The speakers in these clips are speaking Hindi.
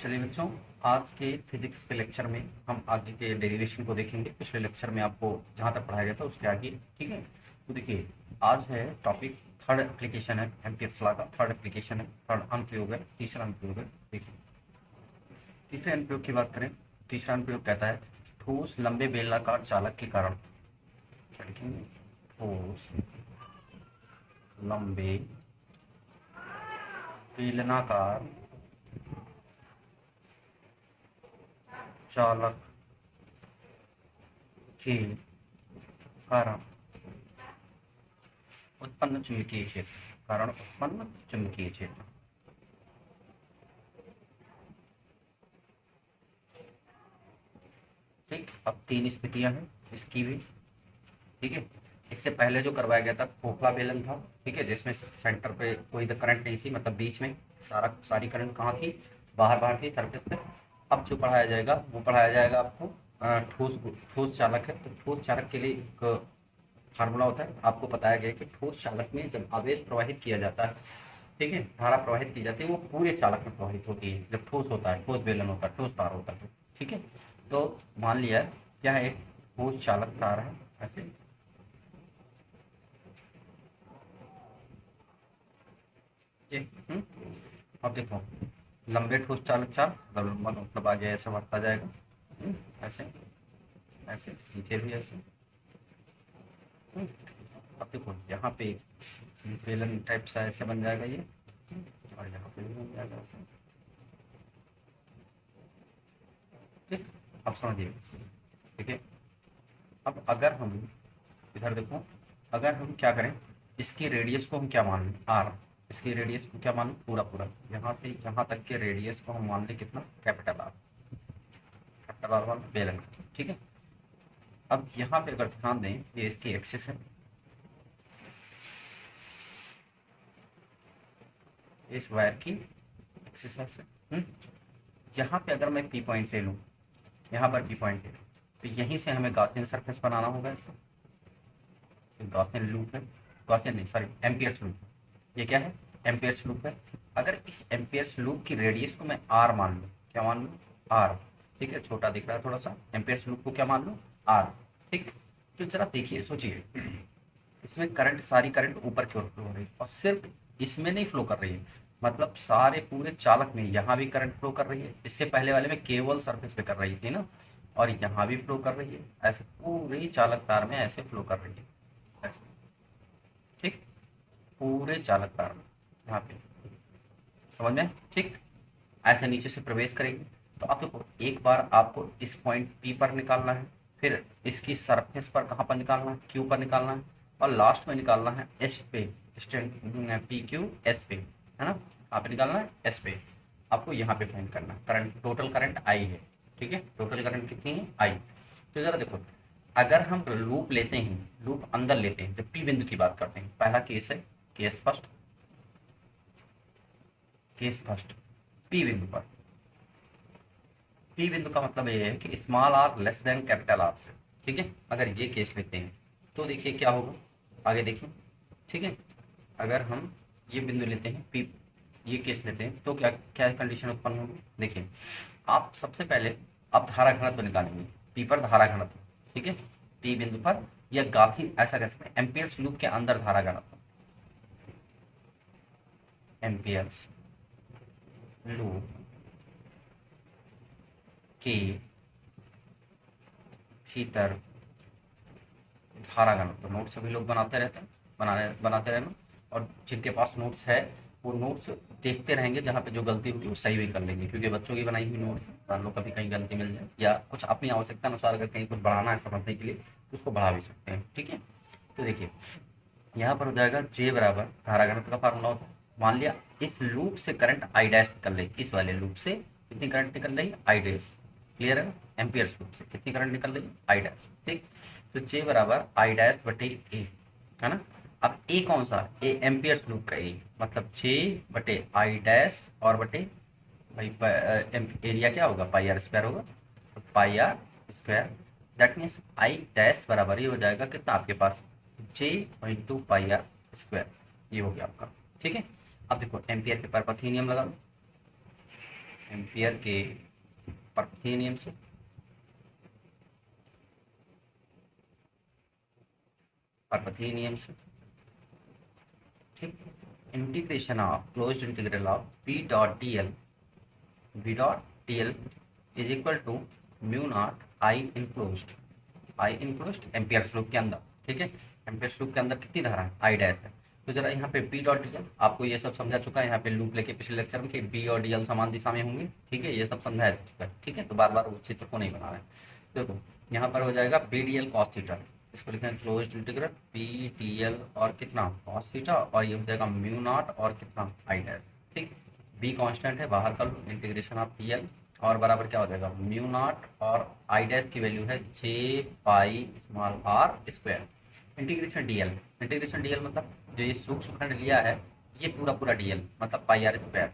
चलिए बच्चों, आज के फिजिक्स के लेक्चर में हम आगे के डेरिवेशन को देखेंगे। पिछले लेक्चर में आपको जहाँ तक पढ़ाया गया था उसके आगे, ठीक है। तो देखिए, आज है टॉपिक, थर्ड एप्लीकेशन है एम्पियर्स लॉ का। थर्ड एप्लीकेशन है, थर्ड अनुप्रयोग है, तीसरा अनुप्रयोग है। देखिए, तीसरे अनुप्रयोग की बात करें। तीसरा अनुप्रयोग कहता है ठोस लंबे बेलनाकार चालक के कारण, क्या लिखेंगे, ठोस लंबे बेलनाकार चालक के कारण उत्पन्न चुंबकीय क्षेत्र, कारण उत्पन्न चुंबकीय क्षेत्र। ठीक, अब तीन स्थितियां हैं इसकी भी, ठीक है। इससे पहले जो करवाया गया था खोखला बेलन था, ठीक है, जिसमें सेंटर पे कोई करंट नहीं थी, मतलब बीच में सारी करंट कहाँ थी, बाहर बाहर थी सरफेस पे। अब जो पढ़ाया जाएगा वो पढ़ाया जाएगा आपको ठोस ठोस चालक है। तो ठोस चालक के लिए एक फार्मूला होता है, आपको बताया गया कि ठोस चालक में जब आवेश प्रवाहित किया जाता है, ठीक है, धारा प्रवाहित की जाती है, वो पूरे चालक में प्रवाहित होती है जब ठोस होता है, ठोस बेलन होता है, ठोस तार होता है तो, ठीक है। तो मान लिया यह एक ठोस चालक तार है, ऐसे, ये अब देखो, लंबे ठोस चालक चार, मतलब आगे ऐसे बढ़ता जाएगा, ऐसे ऐसे, नीचे भी ऐसे। हम्म, अब देखो यहाँ पे बेलन टाइप सा ऐसे बन जाएगा ये, और यहाँ पे भी बन जाएगा ऐसे। ठीक, अब समझिए, ठीक है। अब अगर हम इधर देखो, अगर हम क्या करें, इसकी रेडियस को हम क्या मान लें, आर। इसकी रेडियस को क्या मान लें, पूरा पूरा यहाँ से यहाँ तक के रेडियस को हम मान लें कितना, कैपिटल आर। कैपिटल आर मान बेलन का, ठीक है। अब यहाँ पे अगर ध्यान दें, ये इसकी एक्सिस है, इस वायर की एक्सिस है से। यहाँ पे अगर मैं पी पॉइंट ले लूँ, यहाँ पर पी पॉइंट ले लूँ, तो यहीं से हमें गॉसियन सरफेस बनाना होगा ऐसे। गॉसियन लूप है, गॉसियन नहीं, सॉरी, एम्पियर्स लूप। ये क्या है, एम्पियर्स लूप है। अगर इस एम्पियर्स लूप की रेडियस को मैं आर मान लूँ, क्या मान लूँ, आर, ठीक है, छोटा दिख रहा है थोड़ा सा, एम्पियर्स लूप को क्या मान लूँ, आर, ठीक। तो जरा देखिए, सोचिए, इसमें करंट, सारी करंट ऊपर की ओर फ्लो हो रही है, और सिर्फ इसमें नहीं फ्लो कर रही है, मतलब सारे पूरे चालक में यहाँ भी करंट फ्लो कर रही है। इससे पहले वाले में केवल सरफेस पे कर रही थी ना, और यहाँ भी फ्लो कर रही है, ऐसे पूरे चालक तार में ऐसे फ्लो कर रही है, ऐसे, ठीक, पूरे चालक तार में, यहाँ पे, समझ में, ठीक। ऐसे नीचे से प्रवेश करेंगे। तो अब देखो, एक बार आपको इस पॉइंट पी पर निकालना है, फिर इसकी सरफेस पर कहाँ पर निकालना है, क्यू पर निकालना है, और लास्ट में निकालना है एस पे, स्टैंड पी क्यू एस पे, है ना, कहाँ पे निकालना है, एस पे। आपको यहाँ पे फाइंड करना है करंट, टोटल करंट आई है, ठीक है, टोटल करंट कितनी है, आई। तो जरा देखो, अगर हम लूप लेते हैं, लूप अंदर लेते हैं, जब पी बिंदु की बात करते हैं, पहला केस है, case first, case first, P बिंदु पर। पी बिंदु का मतलब ये है कि small R less than capital R से, ठीक है। अगर ये केस लेते हैं तो देखिए क्या होगा, आगे देखिए, ठीक है। अगर हम ये बिंदु लेते हैं पी, ये केस लेते हैं, तो क्या क्या कंडीशन उत्पन्न होगी, देखिए। आप सबसे पहले आप धारा घनत्व निकालेंगे, पी पर धारा घनत्व, ठीक है, पी बिंदु पर, या गासी ऐसा कह सकते हैं, एम्पियर्स लूप के अंदर धारा घनत्व, एम्पियर्स लूप के भीतर धारा घनत्व। तो नोट्स सभी लोग बनाते रहते हैं, बनाते रहना, और जिनके पास नोट्स है वो नोट्स देखते रहेंगे, जहाँ पे जो गलती होगी वो सही भी कर लेंगे, क्योंकि बच्चों की बनाई हुई नोट्स, मान लो कभी कहीं गलती मिल जाए, या कुछ अपनी आवश्यकता अनुसार अगर कहीं कुछ बढ़ाना है समझने के लिए तो उसको बढ़ा भी सकते हैं, ठीक है। तो देखिए, यहाँ पर हो जाएगा जे बराबर, धारा घनत्व का फार्मूला होता है, मान लिया इस लूप से करंट आई डैश निकल रही, इस वाले लूप से कितनी करंट निकल रही है, आई डैश, क्लियर है ना, एम्पियर्स लूप से कितनी करंट निकल रही है, आई डैश, ठीक। तो जे बराबर आई डैश बटे ए, है ना। अब ए कौन सा, ए एम्पियर्स लूप का ए, मतलब जे बटे आई डैश और बटे, भाई एरिया क्या होगा, पाई आर स्क्वायर होगा, तो pi R square, that means I dash बराबर ये हो जाएगा कितना आपके पास, J into pi R square, ये हो गया आपका, ठीक है। अब देखो, एम्पियर के पर थी नियम लगा लो, एम्पियर के परपथीय नियम से, परपथीय नियम से, ठीक। Integration of closed integral of P dot D L, v dot D L is equal to mu naught I enclosed, I enclosed ampere loop के अंदर, ठीक है। एम्पियर लूप के अंदर कितनी धारा है, आई डैश है। तो जरा यहाँ पे बी डॉट डी एल आपको ये सब समझा चुका है, यहाँ पे लूप लेके पिछले लेक्चर में कि बी और डी एल समान दिशा में होंगे, ठीक है, ये सब समझाया चुका है, ठीक है। तो बार बार उस चित्र को नहीं बना रहे हैं। देखो यहाँ पर हो जाएगा B D L cos theta, इसको लिखेंगे closed integral B D L और कितना कॉस थीटा, और ये हो जाएगा म्यू नॉट और कितना आई डैश, ठीक। बी कांस्टेंट है, बाहर कर लो, इंटीग्रेशन ऑफ डी एल और बराबर क्या हो जाएगा म्यू नॉट, और आई डैश की वैल्यू है J pi small R square. Integration DL, integration DL मतलब जो ये सूक्ष्म खंड लिया है ये पूरा पूरा डीएल मतलब पाई आर स्क्वायर,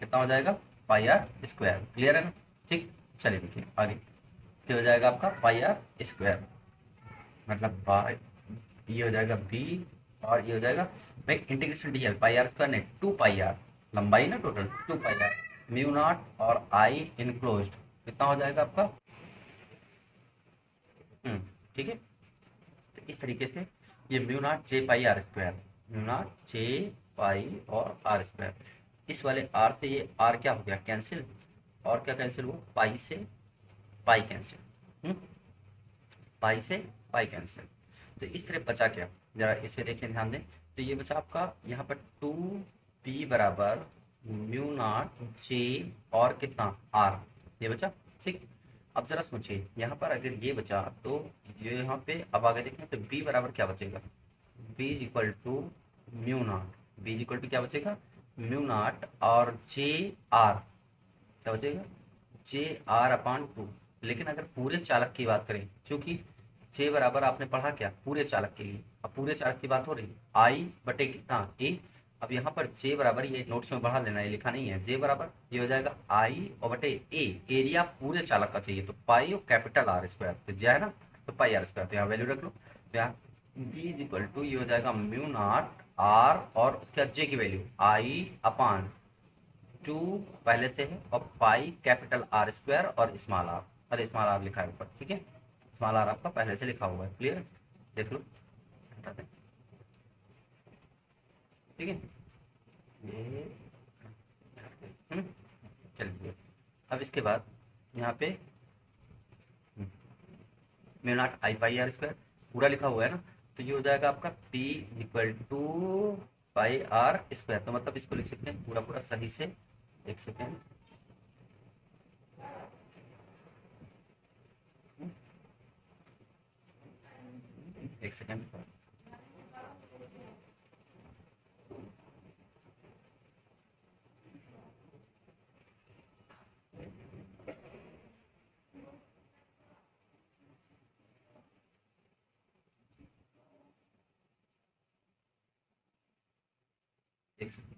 कितना हो जाएगा पाई आर स्क्वायर, क्लियर है ना, ठीक। चलिए देखिए आगे क्या हो जाएगा आपका पाई आर स्क्वायर, मतलब पाई, ये हो जाएगा बी और ये हो जाएगा भाई integration DL pi R square नहीं 2 पाई आर, लंबाई ना total 2 pi R mu naught और आई इनक्लोज्ड, कितना हो जाएगा आपका, ठीक है। तो इस तरीके से ये mu naught J pi R square, mu naught J pi और आर स्क्वायर, इस वाले आर से ये आर क्या हो गया कैंसिल, और क्या कैंसिल हुआ पाई से पाई कैंसिल, पाई से पाई कैंसिल। तो इस तरह बचा क्या, जरा इस पे देखिए ध्यान दें। तो ये बचा आपका यहाँ पर 2p बराबर म्यू नॉट जे और कितना आर, ये बचा, ठीक। अब जरा सोचिए यहाँ पर अगर ये बचा तो ये यहाँ पे अब आगे देखें तो b बराबर क्या बचेगा, b is equal to mu naught, b is equal to क्या बचेगा म्यू नॉट और जे आर क्या बचेगा जे आर अपान 2। लेकिन अगर पूरे चालक की बात करें, क्योंकि जे बराबर आपने पढ़ा क्या पूरे चालक के लिए, अब पूरे चालक की बात हो रही आई बटे कितना ए, अब यहाँ पर जे बराबर ये नोट्स में बढ़ा लेना, ये लिखा नहीं है, जे बराबर ये हो जाएगा आई और बटे ए, एरिया पूरे चालक का चाहिए तो पाई और कैपिटल आर स्क्वायर, तो जे है ना तो पाई आर स्क्वायर, तो यहाँ वैल्यू रख लो। तो यहाँ बी इज इक्वल टू ये हो जाएगा म्यू नॉट आर और उसके बाद जे की वैल्यू आई अपान 2 पहले से है और पाई कैपिटल आर स्क्वायर और स्मॉल आर, अरे स्मॉल आर लिखा है ऊपर, ठीक है, स्मॉल आर आपका पहले से लिखा हुआ है, क्लियर, देख लो हटा दें, ठीक है ये, चलिए अब इसके बाद यहाँ पे mu naught I pi R square पूरा लिखा हुआ है ना, तो ये हो जाएगा आपका p equal to pi R square, तो मतलब इसको लिख सकते हैं पूरा पूरा सही से, एक सेकेंड, एक सेकेंड, एक सेकेंड,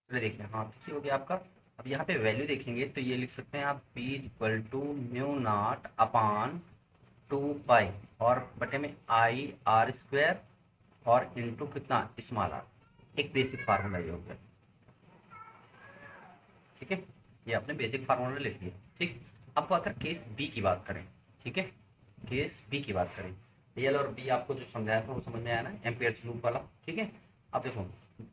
चलिए देखिए हाँ ठीक हो गया आपका। अब यहाँ पे वैल्यू देखेंगे तो ये लिख सकते हैं आप p equal to mu naught upon 2 pi और बटे में आई आर स्क्वायर और इंटू कितना स्मॉल आर, एक बेसिक फार्मूला ये हो गया, ठीक है, ये आपने बेसिक फार्मूला लिख लिया, ठीक। अब अगर केस बी की बात करें, ठीक है, केस बी की बात करें, डीएल और बी आपको जो समझाया था वो समझ में आया ना एम्पियर लूप वाला, ठीक है। अब देखो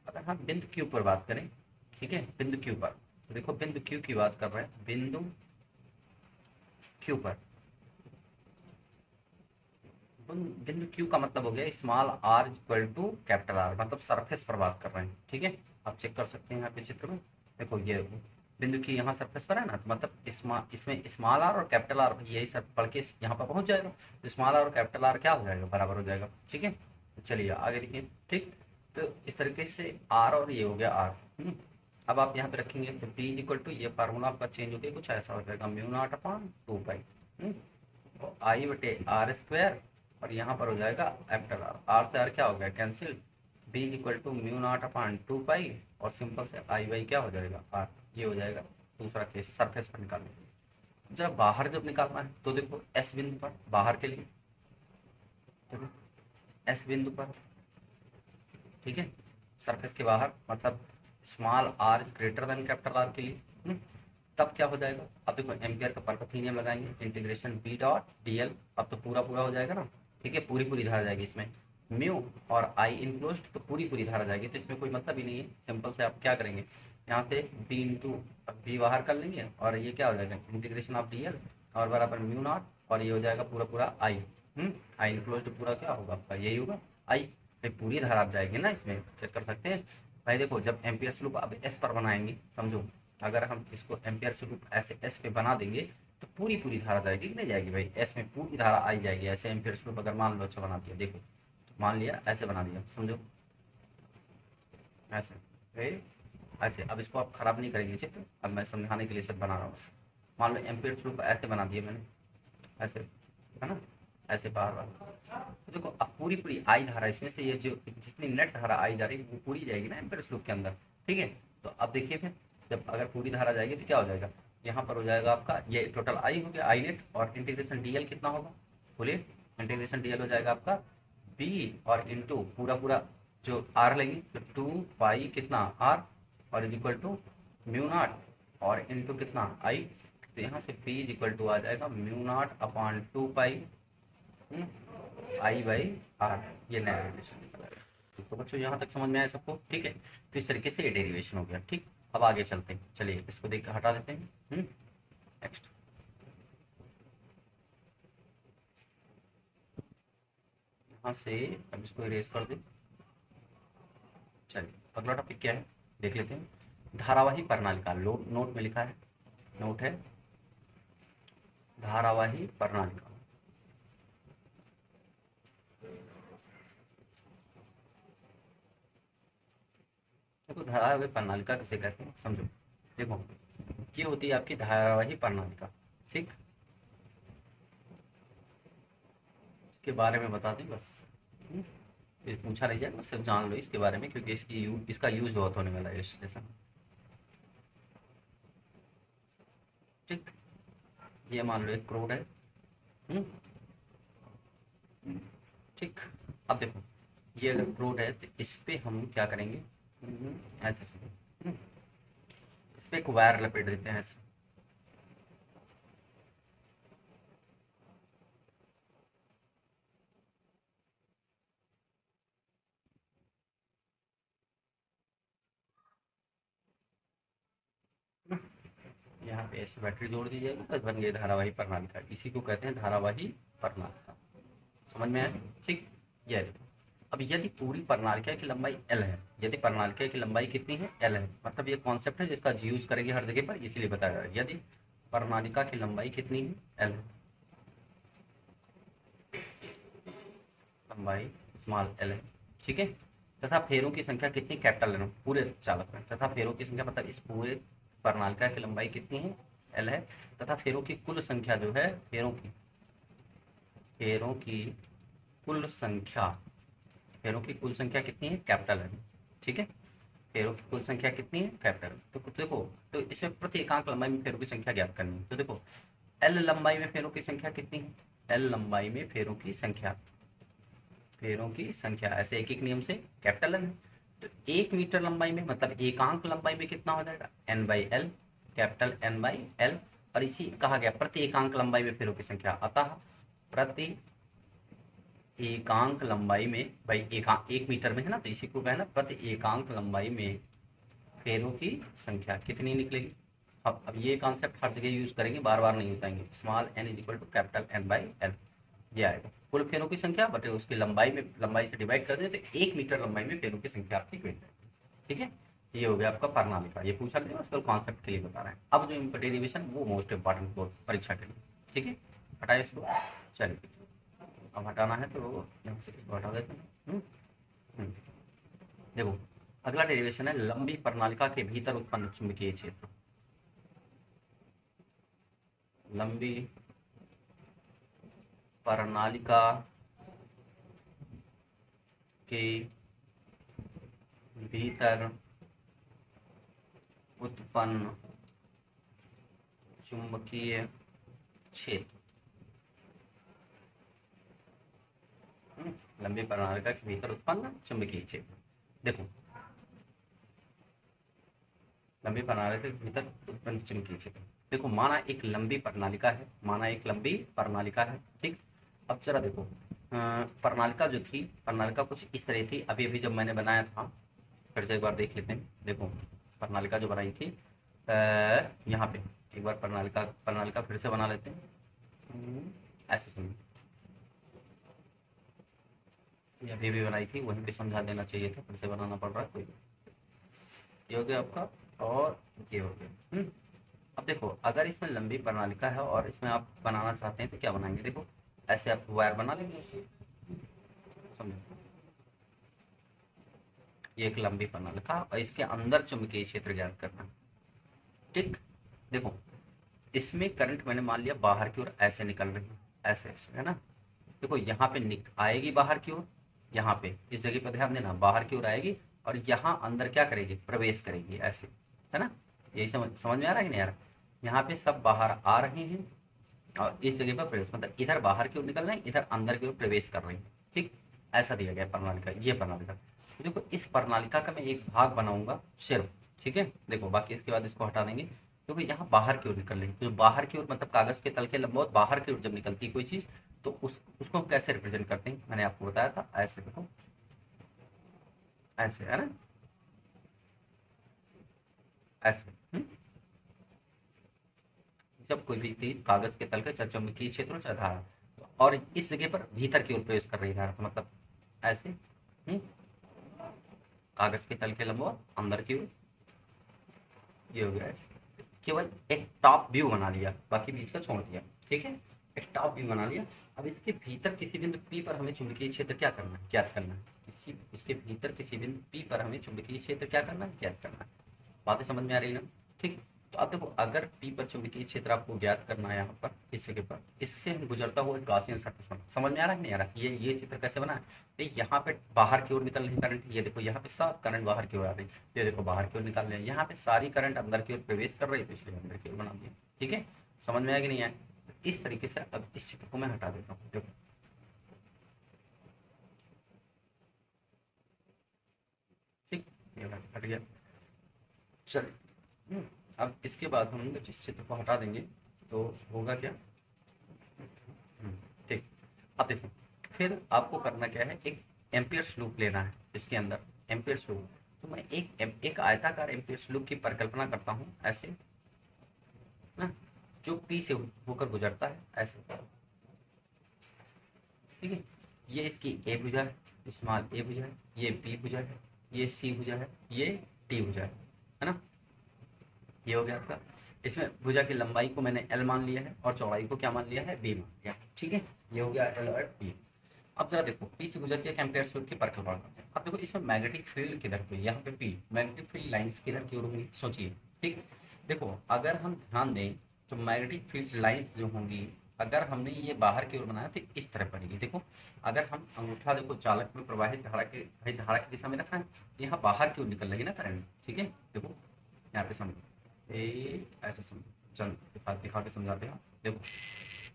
अगर हम बिंदु क्यू पर बात करें, ठीक है, बिंदु क्यू पर, तो देखो बिंदु क्यू की बात कर रहे हैं, बिंदु क्यू पर, बिंदु क्यू का मतलब हो गया small R equal to capital R, मतलब सरफेस पर बात कर रहे हैं, ठीक है। आप चेक कर सकते हैं यहाँ पे चित्र में, देखो ये बिंदु की यहाँ सरफेस पर है ना, तो मतलब इसमें स्मॉल आर और कैपिटल आर यही सब पढ़ के यहाँ पर पहुँच जाएगा, तो स्मॉल आर और कैपिटल आर क्या हो जाएगा बराबर हो जाएगा, ठीक है। तो चलिए आगे देखिए, ठीक। तो इस तरीके से आर और ये हो गया आर, अब आप यहाँ पे रखेंगे तो पी इज इक्वल टू ये फार्मूला आपका चेंज हो गया, कुछ ऐसा हो जाएगा म्यू नॉट अपान 2 पाई और आई बटे आर स्क्वायर और यहाँ पर हो जाएगा कैपिटल आर, आर से आर क्या हो गया cancel, B is equal to mu naught upon 2 pi और सिंपल से आई वाई क्या हो जाएगा आर, ये हो जाएगा दूसरा केस सरफेस पर निकालने के लिए। जरा बाहर जब निकालना है तो देखो एस बिंदु पर, बाहर के लिए देखो एस बिंदु पर, ठीक है, सरफेस के बाहर मतलब small R is greater than capital R के लिए। तब क्या हो जाएगा, अब देखो एम्पियर का परपथ नियम लगाएंगे, integration B dot D L, अब तो पूरा पूरा हो जाएगा ना, ठीक है, पूरी पूरी धारा जाएगी इसमें, म्यू और आई इनक्लोज्ड, तो पूरी पूरी धारा जाएगी, तो इसमें कोई मतलब ही नहीं है। सिंपल से आप क्या करेंगे, यहाँ से बी इंटू बी बाहर कर लेंगे और ये क्या हो जाएगा, इंटीग्रेशन ऑफ डी एल और बराबर म्यू नॉट, और ये हो जाएगा पूरा पूरा आई, आई इनक्लोज्ड पूरा क्या होगा आपका, यही होगा आई। भाई पूरी धारा आप जाएगी ना, इसमें चेक कर सकते हैं। भाई देखो जब एम्पियर लूप अब एस पर बनाएंगे, समझो अगर हम इसको एम्पियर लूप ऐसे एस पे बना देंगे तो पूरी पूरी धारा जाएगी कि नहीं जाएगी, भाई एस में पूरी धारा आई जाएगी। ऐसे एम्पियर लूप अगर मान लो अच्छा बना दिया, देखो मान लिया ऐसे बना दिया, समझो ऐसे, भाई ऐसे। अब इसको आप खराब नहीं करेंगे चित्र, अब मैं समझाने के लिए सब बना रहा हूँ। मान लो एम्पियर लूप ऐसे बना दिया मैंने, ऐसे है ना, ऐसे बार बार, तो देखो अब पूरी पूरी आई धारा इसमें से, ये जो जितनी नेट धारा आई जा रही है वो पूरी जाएगी ना एम्पियर लूप के अंदर, ठीक है। तो अब देखिए फिर जब अगर पूरी धारा जाएगी तो क्या हो जाएगा, यहाँ पर हो जाएगा आपका ये टोटल आई हो गया आई नेट, और इंटीग्रेशन डीएल कितना होगा, बोलिए, इंटीग्रेशन डीएल हो जाएगा आपका बी और इंटू पूरा पूरा जो आर लेंगे तो 2 पाई कितना आर और is equal to mu naught और इंटू कितना आई, तो यहाँ से पी इज इक्वल टू आ जाएगा mu naught upon 2 pi I by R, ये नया डेरिवेशन निकला है। तो बच्चों यहाँ तक समझ में आया सबको, ठीक है। तो इस तरीके से ये डेरिवेशन हो गया, ठीक। अब आगे चलते हैं, चलिए इसको देख कर हटा देते हैं। नेक्स्ट यहाँ से अब इसको इरेज कर दें। चलिए अगला टॉपिक क्या है देख लेते हैं। धारावाही प्रणाली का नोट में लिखा है, नोट है धारावाही प्रणाली का। देखो धारावाही प्रणालिका किसे कहते हैं समझो, देखो ये होती है आपकी धारावाही प्रणालिका, ठीक। इसके बारे में बता दें बस, हम्म, ये पूछा नहीं जाएगा, सिर्फ जान लो इसके बारे में, क्योंकि इसका यूज बहुत होने वाला है इस लेसन, ठीक। ये मान लो एक करोड़ है, हम्म, ठीक। अब देखो ये अगर करोड़ है तो इस पे हम क्या करेंगे, ऐसे से, इस पे एक वायर लपेट देते हैं ऐसे, यहाँ पे ऐसे बैटरी जोड़ दी जाएगी, बस बन गई धारावाही प्रणालिका, इसी को कहते हैं धारावाही प्रणालिका। समझ में आया, ठीक। ये देखो अब यदि पूरी प्रणालिका की लंबाई एल है, यदि प्रणालिका की लंबाई कितनी है एल है, मतलब ये कॉन्सेप्ट है जिसका यूज करेंगे हर जगह पर, इसीलिए बताया जा रहा है। यदि प्रणालिका की लंबाई कितनी है एल है, लंबाई स्मॉल एल है, ठीक है, तथा फेरों की संख्या कितनी कैपिटल एन पूरे चालक में, तथा फेरों की संख्या मतलब इस पूरे प्रणालिका की लंबाई कितनी है एल है, तथा फेरों की कुल संख्या जो है, फेरों की कुल संख्या, फेरों की कुल संख्या कितनी है कैपिटल एन, ठीक है। फेरों की कुल संख्या कितनी है कैपिटल, तो देखो तो इसमें प्रति एकांक लंबाई में फेरों की संख्या ज्ञात करनी है। तो देखो एल लंबाई में फेरों की संख्या कितनी है, एल लंबाई में फेरों की संख्या, फेरों की संख्या ऐसे एक एक नियम से कैपिटल एन है, तो 1 मीटर लंबाई में मतलब एकांक लंबाई में कितना हो जाएगा N by L, capital N by L. और इसी कहा गया प्रति एकांक लंबाई में फेरों की संख्या, अतः प्रति एकांक लंबाई में, भाई एकांक 1 मीटर में है ना, तो इसी को कहना प्रति एकांक लंबाई में फेरों की संख्या कितनी निकलेगी। अब ये कॉन्सेप्ट हर जगह यूज करेंगे, बार बार नहीं बताएंगे। Small N is equal to capital N by L, ये आएगा कुल फेरों की संख्या बटे उसकी लंबाई में, लंबाई से डिवाइड कर दें तो 1 मीटर लंबाई में फेरों की संख्या आपकी मिल जाएगी, ठीक है। ये हो गया आपका प्रणालिका, ये पूछा गया उसका कॉन्सेप्ट के लिए बता रहे हैं। अब जो डेरिवेशन वो मोस्ट इंपॉर्टेंट परीक्षा के लिए, ठीक है। हटाए इसको, चलिए अब हटाना है तो यहाँ से इसको हटा देते हैं। हम्म, देखो अगला डेरिवेशन है लंबी प्रणालिका के भीतर उत्पन्न चुंबकीय क्षेत्र। लंबी प्रणालिका के भीतर उत्पन्न चुंबकीय क्षेत्र, लंबी प्रणालिका के भीतर उत्पन्न चुंबकीय क्षेत्र। देखो लंबी प्रणालिका के भीतर उत्पन्न चुंबकीय क्षेत्र। देखो माना एक लंबी प्रणालिका है, माना एक लंबी प्रणालिका है, ठीक। अब जरा देखो प्रणालिका जो थी, प्रणालिका कुछ इस तरह थी। अभी अभी जब मैंने बनाया था, फिर से एक बार देख लेते हैं। देखो प्रणालिका जो बनाई थी यहाँ पे एक बार प्रणालिका प्रणालिका फिर से बना लेते हैं। ऐसे सुनिए, ये अभी भी बनाई थी, वहीं पे समझा देना चाहिए था, फिर से बनाना पड़ रहा है। कोई ये हो गया आपका, और ये हो गया। अब देखो अगर इसमें लंबी प्रणालिका है और इसमें आप बनाना चाहते हैं तो क्या बनाएंगे। देखो ऐसे आप वायर बना लेंगे ऐसे, समझो ये एक लंबी प्रणालिका और इसके अंदर चुंबकीय क्षेत्र ज्ञात करना, ठीक। देखो इसमें करंट मैंने मान लिया बाहर की ओर ऐसे निकल रही है, ऐसे ऐसे, है ना। देखो यहाँ पे आएगी बाहर की ओर, यहाँ पे इस जगह पर ध्यान देना, बाहर की ओर आएगी और यहाँ अंदर क्या करेगी, प्रवेश करेगी ऐसे, है ना। यही समझ समझ में आ रहा है कि नहीं आ रहा। यहाँ पे सब बाहर आ रहे हैं और इस जगह पर प्रवेश, मतलब इधर बाहर की ओर निकल रहे हैं, इधर अंदर की ओर प्रवेश कर रहे हैं, ठीक। ऐसा दिया गया प्रणालिका, ये प्रणालिका। तो देखो इस प्रणालिका का मैं एक भाग बनाऊंगा सिर्फ, ठीक है। देखो बाकी इसके बाद इसको हटा देंगे, क्योंकि यहाँ बाहर की ओर निकल रही है। तो बाहर की ओर मतलब कागज के तल के लंबवत बाहर की ओर जब निकलती है कोई चीज, तो उसको हम कैसे रिप्रेजेंट करते हैं, मैंने आपको बताया था ऐसे। देखो ऐसे, है ना, ऐसे। जब कोई भी चीज कागज के तल के चाहे चुंबकीय क्षेत्र हो चाहे धारा, और इस जगह पर भीतर की ओर प्रवेश कर रही है धारा, तो मतलब ऐसे। कागज के तल के लंबवत अंदर की ओर, ये हो गया ऐसे। केवल एक टॉप व्यू बना लिया, बाकी बीच का छोड़ दिया, ठीक है। एक टॉप व्यू बना लिया। अब इसके भीतर किसी बिंदु पी पर हमें चुंबकीय क्षेत्र क्या करना है, ज्ञात करना है। इसके भीतर किसी बिंदु पी पर हमें चुंबकीय क्षेत्र क्या करना है, ज्ञात करना है। बातें समझ में आ रही ना, ठीक। तो अब देखो अगर पी पर चुंबकीय क्षेत्र आपको ज्ञात करना है यहाँ पर इस जगह पर, इससे हम गुजरता हुआ एक गॉसियन सर्फेस बना। समझ में आ रहा है कि नहीं आ रहा। ये चित्र कैसे बना है, तो यहाँ पे बाहर की ओर निकल रही करंट, ये देखो यहाँ पे सब करंट बाहर की ओर आ रही है, ये देखो बाहर की ओर निकाल रहे हैं, यहाँ पे सारी करंट अंदर की ओर प्रवेश कर रही है, तो इसलिए अंदर की ओर बना दिया, ठीक है। समझ में आया कि नहीं आया। तो इस तरीके से अब इस चित्र को मैं हटा देता हूँ, देखो ठीक, ये हट गया। चलिए अब इसके बाद हम जिस चित्र को हटा देंगे तो होगा क्या। ठीक। अब देखो फिर आपको करना क्या है, एक एम्पियर्स लूप लेना है इसके अंदर, एम्पियर्स लूप। तो मैं एक आयताकार एम्पियर्स लूप की परिकल्पना करता हूँ ऐसे ना, जो पी से होकर गुजरता है ऐसे, ठीक है। ये इसकी ए भुजा है, स्मॉल ए भुजा है, ये बी भुजा है, ये सी भुजा है, ये डी भुजा है ना। ये हो गया आपका। इसमें भुजा की लंबाई को मैंने एल मान लिया है और चौड़ाई को क्या मान लिया है, बी मान लिया, ठीक है। ये हो गया एल और बी। अब जरा देखो पी से गुजरती है एम्पेयर स्लूप की परिकल्पना करते हैं। अब देखो इसमें मैग्नेटिक फील्ड किधर हुई, यहाँ पे पी मैग्नेटिक फील्ड लाइंस किधर की ओर हुई, सोचिए, ठीक। देखो अगर हम ध्यान दें तो मैग्नेटिक फील्ड लाइंस जो होंगी, अगर हमने ये बाहर की ओर बनाया तो इस तरह पड़ेगी। देखो अगर हम अंगूठा देखो चालक में प्रवाहित धारा की दिशा में रखा है, तो यहाँ बाहर की ओर निकल रही है ना करंट, ठीक है। देखो यहाँ पे समझो, ऐसे समझो, चल दिखा के समझाते हैं। देखो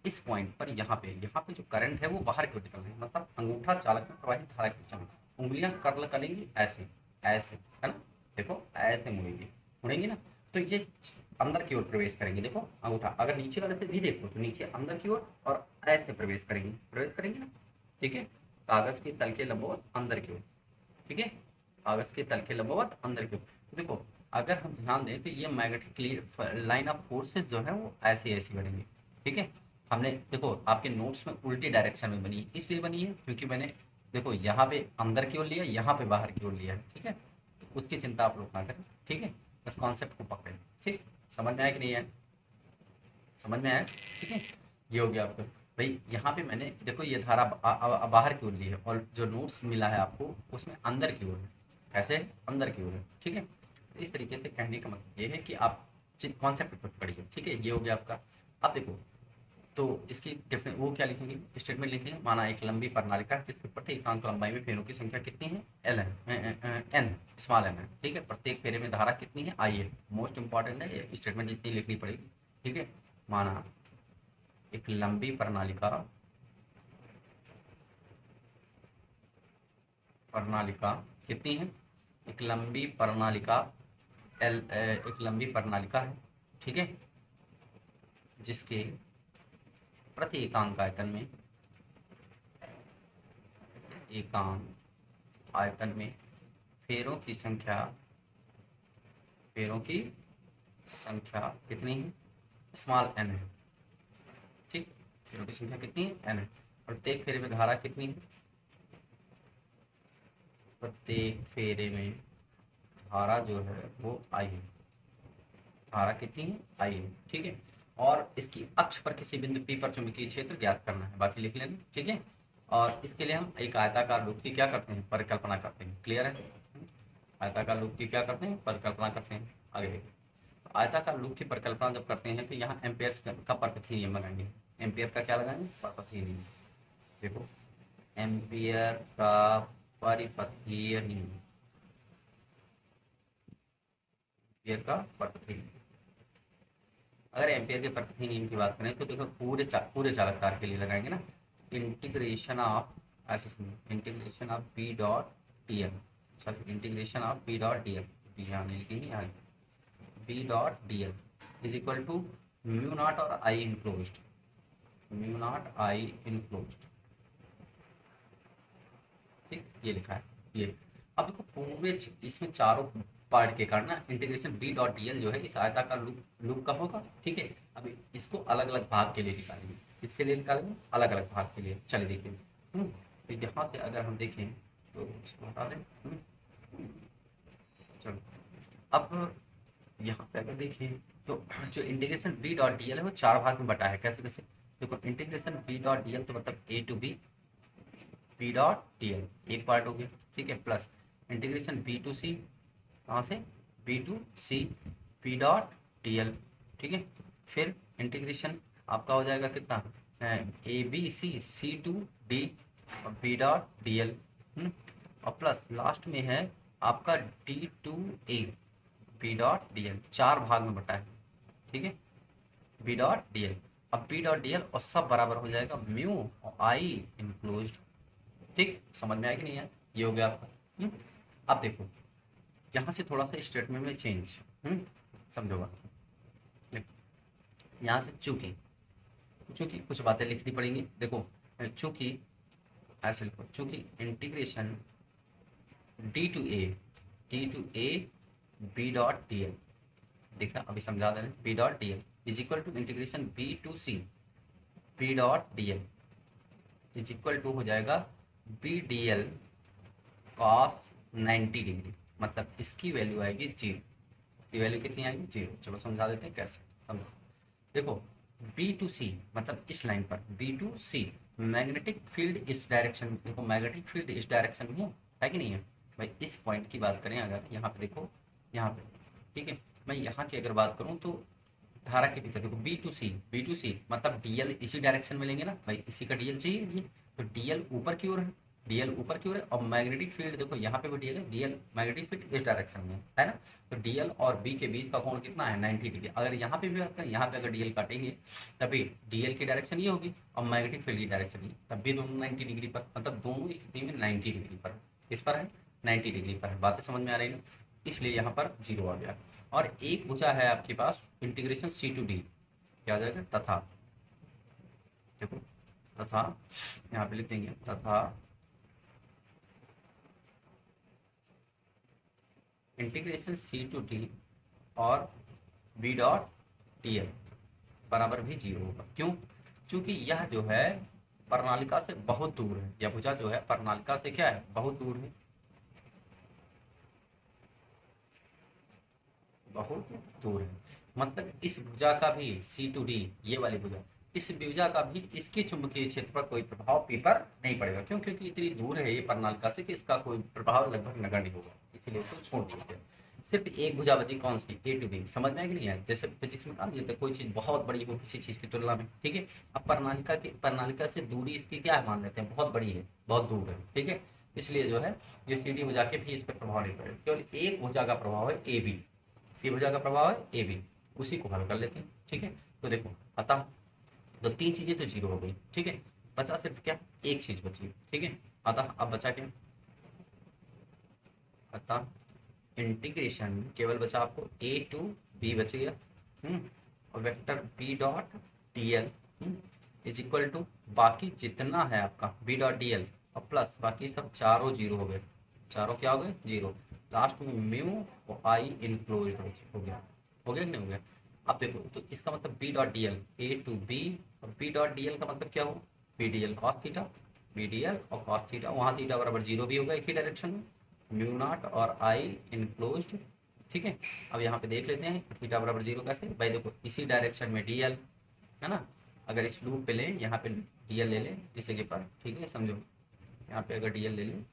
इस पॉइंट पर यहाँ पे जो करंट है वो बाहर की ओर निकल रही है, मतलब अंगूठा चालक में प्रवाहित धारा की दिशा में, उंगलियां कर्ल करेंगी ऐसे ऐसे, है ना। देखो ऐसे मुड़ेंगी, मुड़ेंगी ना, तो ये अंदर की ओर प्रवेश करेंगे। देखो अंगूठा अगर नीचे वाले से भी देखो तो नीचे अंदर की ओर और ऐसे प्रवेश करेंगे ना, ठीक है। कागज के तल के लंबवत अंदर की ओर, ठीक है। कागज के तल के लंबवत अंदर की ओर। तो देखो अगर हम ध्यान दें तो ये मैग्नेटिक लाइन ऑफ फोर्सेस जो है वो ऐसे ऐसे बनेंगे, ठीक है। हमने देखो आपके नोट्स में उल्टी डायरेक्शन में बनी है, इसलिए बनी है क्योंकि मैंने देखो यहाँ पे अंदर की ओर लिया, यहाँ पे बाहर की ओर लिया है, ठीक है। तो उसकी चिंता आप लोग ना करें, ठीक है। बस कॉन्सेप्ट को पकड़ें, ठीक। समझ में आया कि नहीं आया, समझ में आया, ठीक है। ये हो गया आपको। भाई यहाँ पे मैंने देखो ये धारा बाहर की ओर ली है और जो नोट्स मिला है आपको उसमें अंदर की ओर है, कैसे अंदर की ओर है, ठीक है। तो इस तरीके से कहने का मतलब ये है कि आप कॉन्सेप्ट पर पढ़िए, ठीक है। ये हो गया आपका। अब देखो तो इसकी डेफिनेट वो क्या लिखेंगे, स्टेटमेंट लिखेंगे। माना एक लंबी प्रणालिका है जिसके प्रत्येक एकांक लंबाई में फेरों की संख्या कितनी है, एल है, एन स्मॉल एन है, ठीक है। प्रत्येक फेरे में धारा कितनी है, आई है। मोस्ट इंपॉर्टेंट है ये स्टेटमेंट, इतनी लिखनी पड़ेगी, ठीक है। माना एक लंबी प्रणालिका प्रणालिका कितनी है, एक लंबी प्रणालिका एक लंबी प्रणालिका है, ठीक है, जिसके प्रति एकांक आयतन में, एकांक आयतन में फेरों की संख्या, फेरों की संख्या कितनी है, स्मॉल n है, ठीक, फेरों की संख्या कितनी है, n है। प्रत्येक फेरे में धारा कितनी है, प्रत्येक फेरे में धारा जो है वो I है, धारा कितनी है, I है, ठीक है। और इसकी अक्ष पर किसी बिंदु P पर चुंबकीय क्षेत्र ज्ञात करना है, बाकी लिख लेना, ठीक है। और इसके लिए हम एक आयताकार लूप की क्या करते हैं, परिकल्पना करते हैं, क्लियर है। आयताकार लूप की क्या करते हैं, परिकल्पना करते हैं। आगे देखिए, आयताकार लूप की परिकल्पना जब करते हैं तो यहाँ एम्पियर्स का परपथीय नियम लगाएंगे। एम्पियर का क्या लगाएंगे, परपथीय नियम। देखो, एम्पियर का परिपथीय नियम, एम्पियर का परपथीय नियम। अगर एम्पियर के परपथीय नियम की बात करें तो देखो पूरे चालक तार के लिए लगाएंगे ना, इंटीग्रेशन ऑफ, ऐसे समझो, integration of B dot D L, sorry integration of B dot D L, यहाँ नहीं लिखेंगे, यहाँ B dot D L is equal to mu naught और I enclosed, mu naught I enclosed, ठीक, ये लिखा है ये। अब देखो पूरे इसमें चारों पार्ट के कारण ना integration B dot D L जो है इस आयताकार लूप का होगा, ठीक है। अभी इसको अलग अलग भाग के लिए निकालेंगे, इसके लिए निकालेंगे अलग अलग भाग के लिए। चलिए देखिए, तो यहाँ से अगर हम देखें तो इसको हटा दें, चलो। अब यहाँ पे अगर देखें तो जो integration B dot D L है वो चार भाग में बटा है, कैसे कैसे देखो, integration B dot D L तो मतलब A to B, B dot D L एक पार्ट हो गया, ठीक है, plus integration B to C, कहाँ से, B to C B dot D L, ठीक है। फिर इंटीग्रेशन आपका हो जाएगा कितना, A B C C to D और बी डॉट डी एल, और प्लस लास्ट में है आपका D to A B dot D L, चार भाग में बटा है, ठीक है, बी डॉट डी एल। अब बी डॉट डी एल और सब बराबर हो जाएगा म्यू और आई इनक्लोज्ड, ठीक, समझ में आया कि नहीं है, ये हो गया आपका। अब देखो यहाँ से थोड़ा सा स्टेटमेंट में चेंज, समझोगा, यहाँ से चूंकि चूंकि कुछ बातें लिखनी पड़ेंगी, देखो चूंकि ऐसे लिखो, चूंकि integration D to A B dot D L, देखा अभी समझा दें, B dot D L is equal to integration B to C B dot D L is equal to हो जाएगा B D L cos 90 degree, मतलब इसकी वैल्यू आएगी जीरो, इसकी वैल्यू कितनी आएगी, जीरो। चलो समझा देते हैं कैसे, समझो। देखो बी टू सी मतलब इस लाइन पर B to C, magnetic field इस डायरेक्शन, देखो मैग्नेटिक फील्ड इस डायरेक्शन में है कि नहीं है भाई। इस पॉइंट की बात करें अगर, यहाँ पे देखो, यहाँ पे, ठीक है, मैं यहाँ की अगर बात करूँ तो धारा के भीतर देखो बी टू सी मतलब डीएल इसी डायरेक्शन में लेंगे ना भाई, इसी का डीएल चाहिए ये, तो डीएल ऊपर की ओर है, डीएल ऊपर की ओर है, और मैग्नेटिक फील्ड देखो यहाँ पे भी डीएल है, डीएल मैग्नेटिक फील्ड इस डायरेक्शन में है ना, तो डीएल और बी के बीच का कोण कितना है, 90 डिग्री। अगर यहाँ पे भी बात करें, यहाँ पे अगर डीएल काटेंगे तभी डीएल की डायरेक्शन ये होगी और मैग्नेटिक फील्ड की डायरेक्शन ये, तब भी दोनों 90 डिग्री पर, मतलब दोनों स्थिति में 90 डिग्री पर, किस पर है, 90 डिग्री पर है। बातें समझ में आ रही है, इसलिए यहाँ पर जीरो आ गया। और एक भुजा है आपके पास इंटीग्रेशन सी टू डी, क्या आ जाएगा, तथा, देखो तथा यहाँ पे लिख देंगे, तथा इंटीग्रेशन सी टू डी और बी डॉट डी एल बराबर भी जीरो होगा। क्यों, क्योंकि यह जो है प्रणालिका से बहुत दूर है, यह भुजा जो है प्रणालिका से क्या है, बहुत दूर है, बहुत दूर है। मतलब इस भुजा का भी सी टू डी, ये वाली भुजा, इस भुजा का भी इसके चुंबकीय क्षेत्र पर कोई प्रभाव पी पर नहीं पड़ेगा। क्यों, क्योंकि इतनी दूर है ये प्रणालिका से कि इसका कोई प्रभाव लगभग नगण्य होगा, इसीलिए इसको छोड़ दीजिए। सिर्फ एक भुजा बची, कौन सी, ए टू बी, समझ में आया कि नहीं आया। जैसे फिजिक्स में कहा जाता है कोई चीज बहुत बड़ी हो किसी चीज की तुलना में, ठीक है। अब प्रणालिका से दूरी इसकी क्या है, मान लेते हैं बहुत बड़ी है, बहुत दूर है, ठीक है। इसलिए जो है ये सीधी भुजा के भी इस पर प्रभाव नहीं पड़ेगा, केवल एक भुजा का प्रभाव है ए बी, सी भुजा का प्रभाव है ए बी, उसी को हल कर लेते हैं, ठीक है। तो देखो अतः तो तीन चीजें तो जीरो हो गई, ठीक है, बचा सिर्फ क्या, एक चीज बची, ठीक है। अतः अब बचा क्या, अतः इंटीग्रेशन केवल बचा आपको ए टू बी बच गया, और vector B dot D L is equal to बाकी जितना है आपका बी डॉट डी एल और प्लस बाकी सब चारों जीरो हो गए, चारों क्या हो गए जीरो, लास्ट में म्यू और आई इनक्लोज हो गया, हो गया कि नहीं हो गया। अब देखो तो इसका मतलब B dot D L A to B, और बी डॉट डी एल का मतलब क्या हो, B D L cos theta, B D L और कॉस थीटा, वहाँ थीटा बराबर जीरो भी होगा एक ही डायरेक्शन में, म्यू नॉट और आई इनक्लोज। ठीक है, अब यहाँ पे देख लेते हैं थीटा बराबर जीरो कैसे, भाई देखो इसी डायरेक्शन में डी एल है ना, अगर इस लूप पे लें यहाँ पे डी एल ले लें इस जगह पर, ठीक है समझो, यहाँ पे अगर डी एल ले लें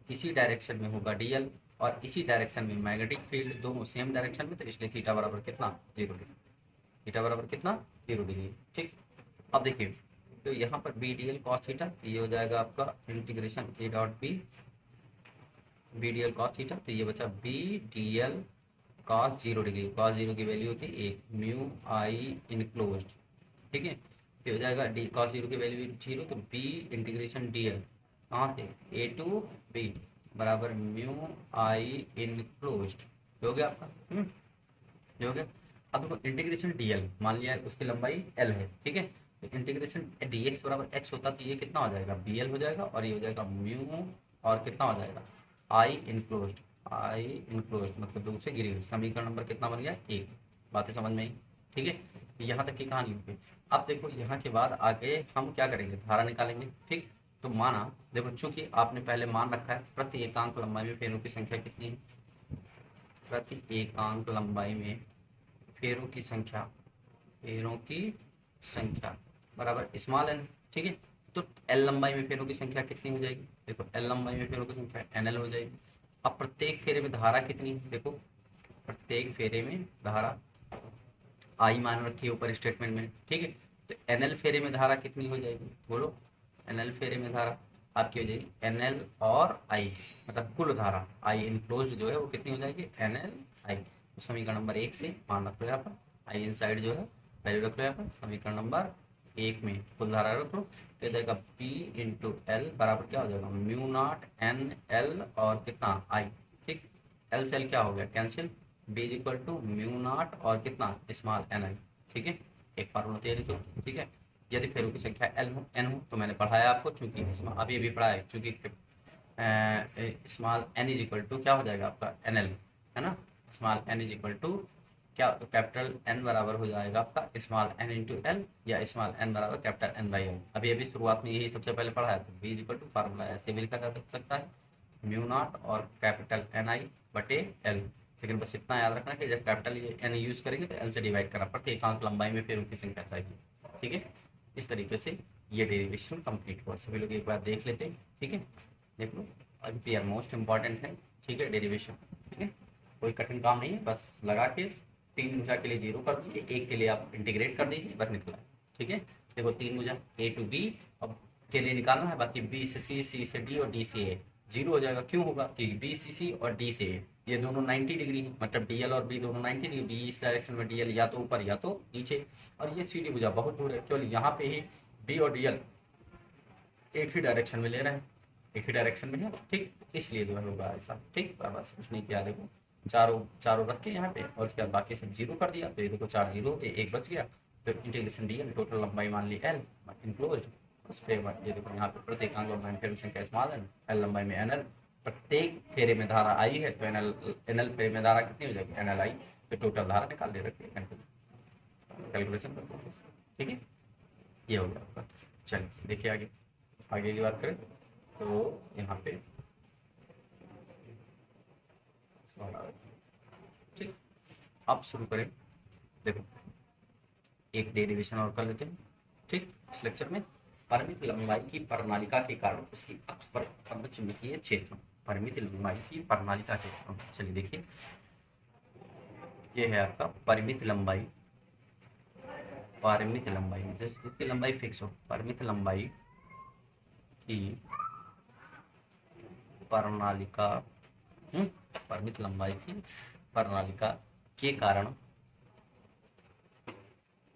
इसी डायरेक्शन में होगा डी एल, और इसी डायरेक्शन में मैग्नेटिक फील्ड दोनों सेम डायरेक्शन में, तो इसलिए थीटा बराबर कितना जीरो डिग्री, थीटा बराबर कितना जीरो डिग्री। ठीक, अब देखिए तो यहाँ पर B D L cos theta, तो ये हो जाएगा आपका integration A dot B D L cos theta, तो ये बचा B D L cos zero degree, cos zero की वैल्यू होती है एक, म्यू आई इनक्लोज। ठीक है, तो हो जाएगा डी कॉस जीरो की वैल्यू जीरो, तो बी इंटीग्रेशन डी एल कहाँ से ए टू बी बराबर म्यू आई इनक्लोज, हो गया आपका, ये हो गया। अब देखो इंटीग्रेशन डी एल मान लिया उसकी लंबाई एल है, ठीक है, तो इंटीग्रेशन डी एक्स बराबर एक्स होता तो ये कितना हो जाएगा बी एल हो जाएगा, और ये हो जाएगा म्यू और कितना हो जाएगा आई इनक्लोज, आई इनक्लोज मतलब दो से घिरी हुई, समीकरण नंबर कितना बन गया एक, बातें समझ में आई। ठीक है, तो यहाँ तक की कहानी होगी। अब देखो यहाँ के बाद आगे हम क्या करेंगे, धारा निकालेंगे। ठीक, तो माना देखो चूंकि आपने पहले मान रखा है प्रति एकांक लंबाई में फेरों की संख्या कितनी है, प्रति एकांक लंबाई में फेरों की संख्या, फेरों की संख्या बराबर स्मॉल एन। ठीक है, तो एल लंबाई में फेरों की संख्या कितनी हो जाएगी, देखो एल लंबाई में फेरों की संख्या एन एल हो जाएगी। अब प्रत्येक फेरे में धारा कितनी है, देखो प्रत्येक फेरे में धारा आई मान रखी है ऊपर स्टेटमेंट में। ठीक है, तो एन एल फेरे में धारा कितनी हो जाएगी, बोलो एन एल फेरे में धारा आपकी हो जाएगी एन एल और आई, मतलब कुल धारा आई इनक्लोज जो है वो कितनी हो जाएगी एन एल आई। तो समीकरण नंबर एक से मान रख लो यहाँ पर, आई इन साइड जो है वैल्यू रख लो यहाँ पर, समीकरण नंबर एक में कुल धारा रख लो, तो ये जाएगा पी इंटू एल बराबर क्या हो जाएगा म्यू नॉट एन एल और कितना आई। ठीक, एल से एल क्या हो गया cancel, B is equal to mu naught और कितना स्मॉल एन आई। ठीक है, एक फार्मूला तैयार लिखो। ठीक है, यदि फेरों की संख्या एल हो एन हो, तो मैंने पढ़ाया आपको चूंकि अभी अभी पढ़ाया है, चूंकि small N is equal to क्या हो जाएगा आपका एन एल है ना, small N is equal to क्या, तो कैपिटल एन बराबर हो जाएगा आपका स्मॉल एन इंटू एल, या स्मॉल एन बराबर कैपिटल एन बाई एल। अभी अभी शुरुआत में यही सबसे पहले पढ़ा है, तो B is equal to formula ऐसे भी लिखा जा सकता है म्यू नॉट और कैपिटल एन आई बटे एल, लेकिन बस इतना याद रखना कि जब कैपिटल एन यूज करेंगे तो एल से डिवाइड करना प्रति एकांक लंबाई में फेरों की संख्या चाहिए। ठीक है, इस तरीके से ये डेरिवेशन कंप्लीट हुआ, सभी लोग एक बार देख लेते हैं। ठीक है, देख लो अभी यार मोस्ट इंपॉर्टेंट है। ठीक है, डेरिवेशन, ठीक है कोई कठिन काम नहीं है, बस लगा के तीन भुजा के लिए जीरो कर दीजिए, एक के लिए आप इंटीग्रेट कर दीजिए, बस निकला। ठीक है, देखो तीन भुजा ए टू बी अब के लिए निकालना है, बाकी बी से सी, सी से डी और डी से ए, जीरो हो जाएगा। क्यों होगा, क्योंकि बी सी सी और डी से ए ये दोनों 90 डिग्री है, मतलब डी एल और बी दोनों 90 डिग्री, बी इस डायरेक्शन में डी एल या तो ऊपर या तो नीचे, और ये सी डी भुजा बहुत दूर है, केवल यहाँ पे ही बी और डी एल एक ही डायरेक्शन में ले रहे हैं, एक ही डायरेक्शन में है। ठीक, इसलिए जो है होगा ऐसा। ठीक, बस कुछ नहीं किया, देखो चारों चारों रख के यहाँ पे, और उसके बाद बाकी सब जीरो कर दिया, तो ये देखो चार जीरो एक बच गया, फिर इंटीग्रेशन डी एल टोटल लंबाई मान ली एल इनक्लोज, उस पर ये देखो यहाँ पे प्रत्येक अंक लंबाई में फेरों की संख्या स्मॉल एल लंबाई में एन एल, प्रत्येक फेरे में धारा आई है, तो एन एल फेरे में धारा कितनी हो जाएगी एन एल आई, तो टोटल धारा निकाल दे रखी है, कैलकुलेशन करते हैं। ठीक है, ये हो गया आपका। चलिए देखिए आगे, आगे की बात करें तो यहाँ पे ठीक, अब शुरू करें। देखो एक डेरिवेशन और कर लेते हैं। ठीक, इस लेक्चर में परिमित लंबाई की प्रणालिका के कारण उसकी अक्ष पर अपना चुंबकीय क्षेत्र, परिमित लंबाई की प्रणालिका के कारण, चलिए देखिए ये है आपका परिमित लंबाई, परिमित लंबाई जिसकी लंबाई फिक्स हो, परिमित लंबाई की प्रणालिका, परिमित लंबाई की प्रणालिका के कारण,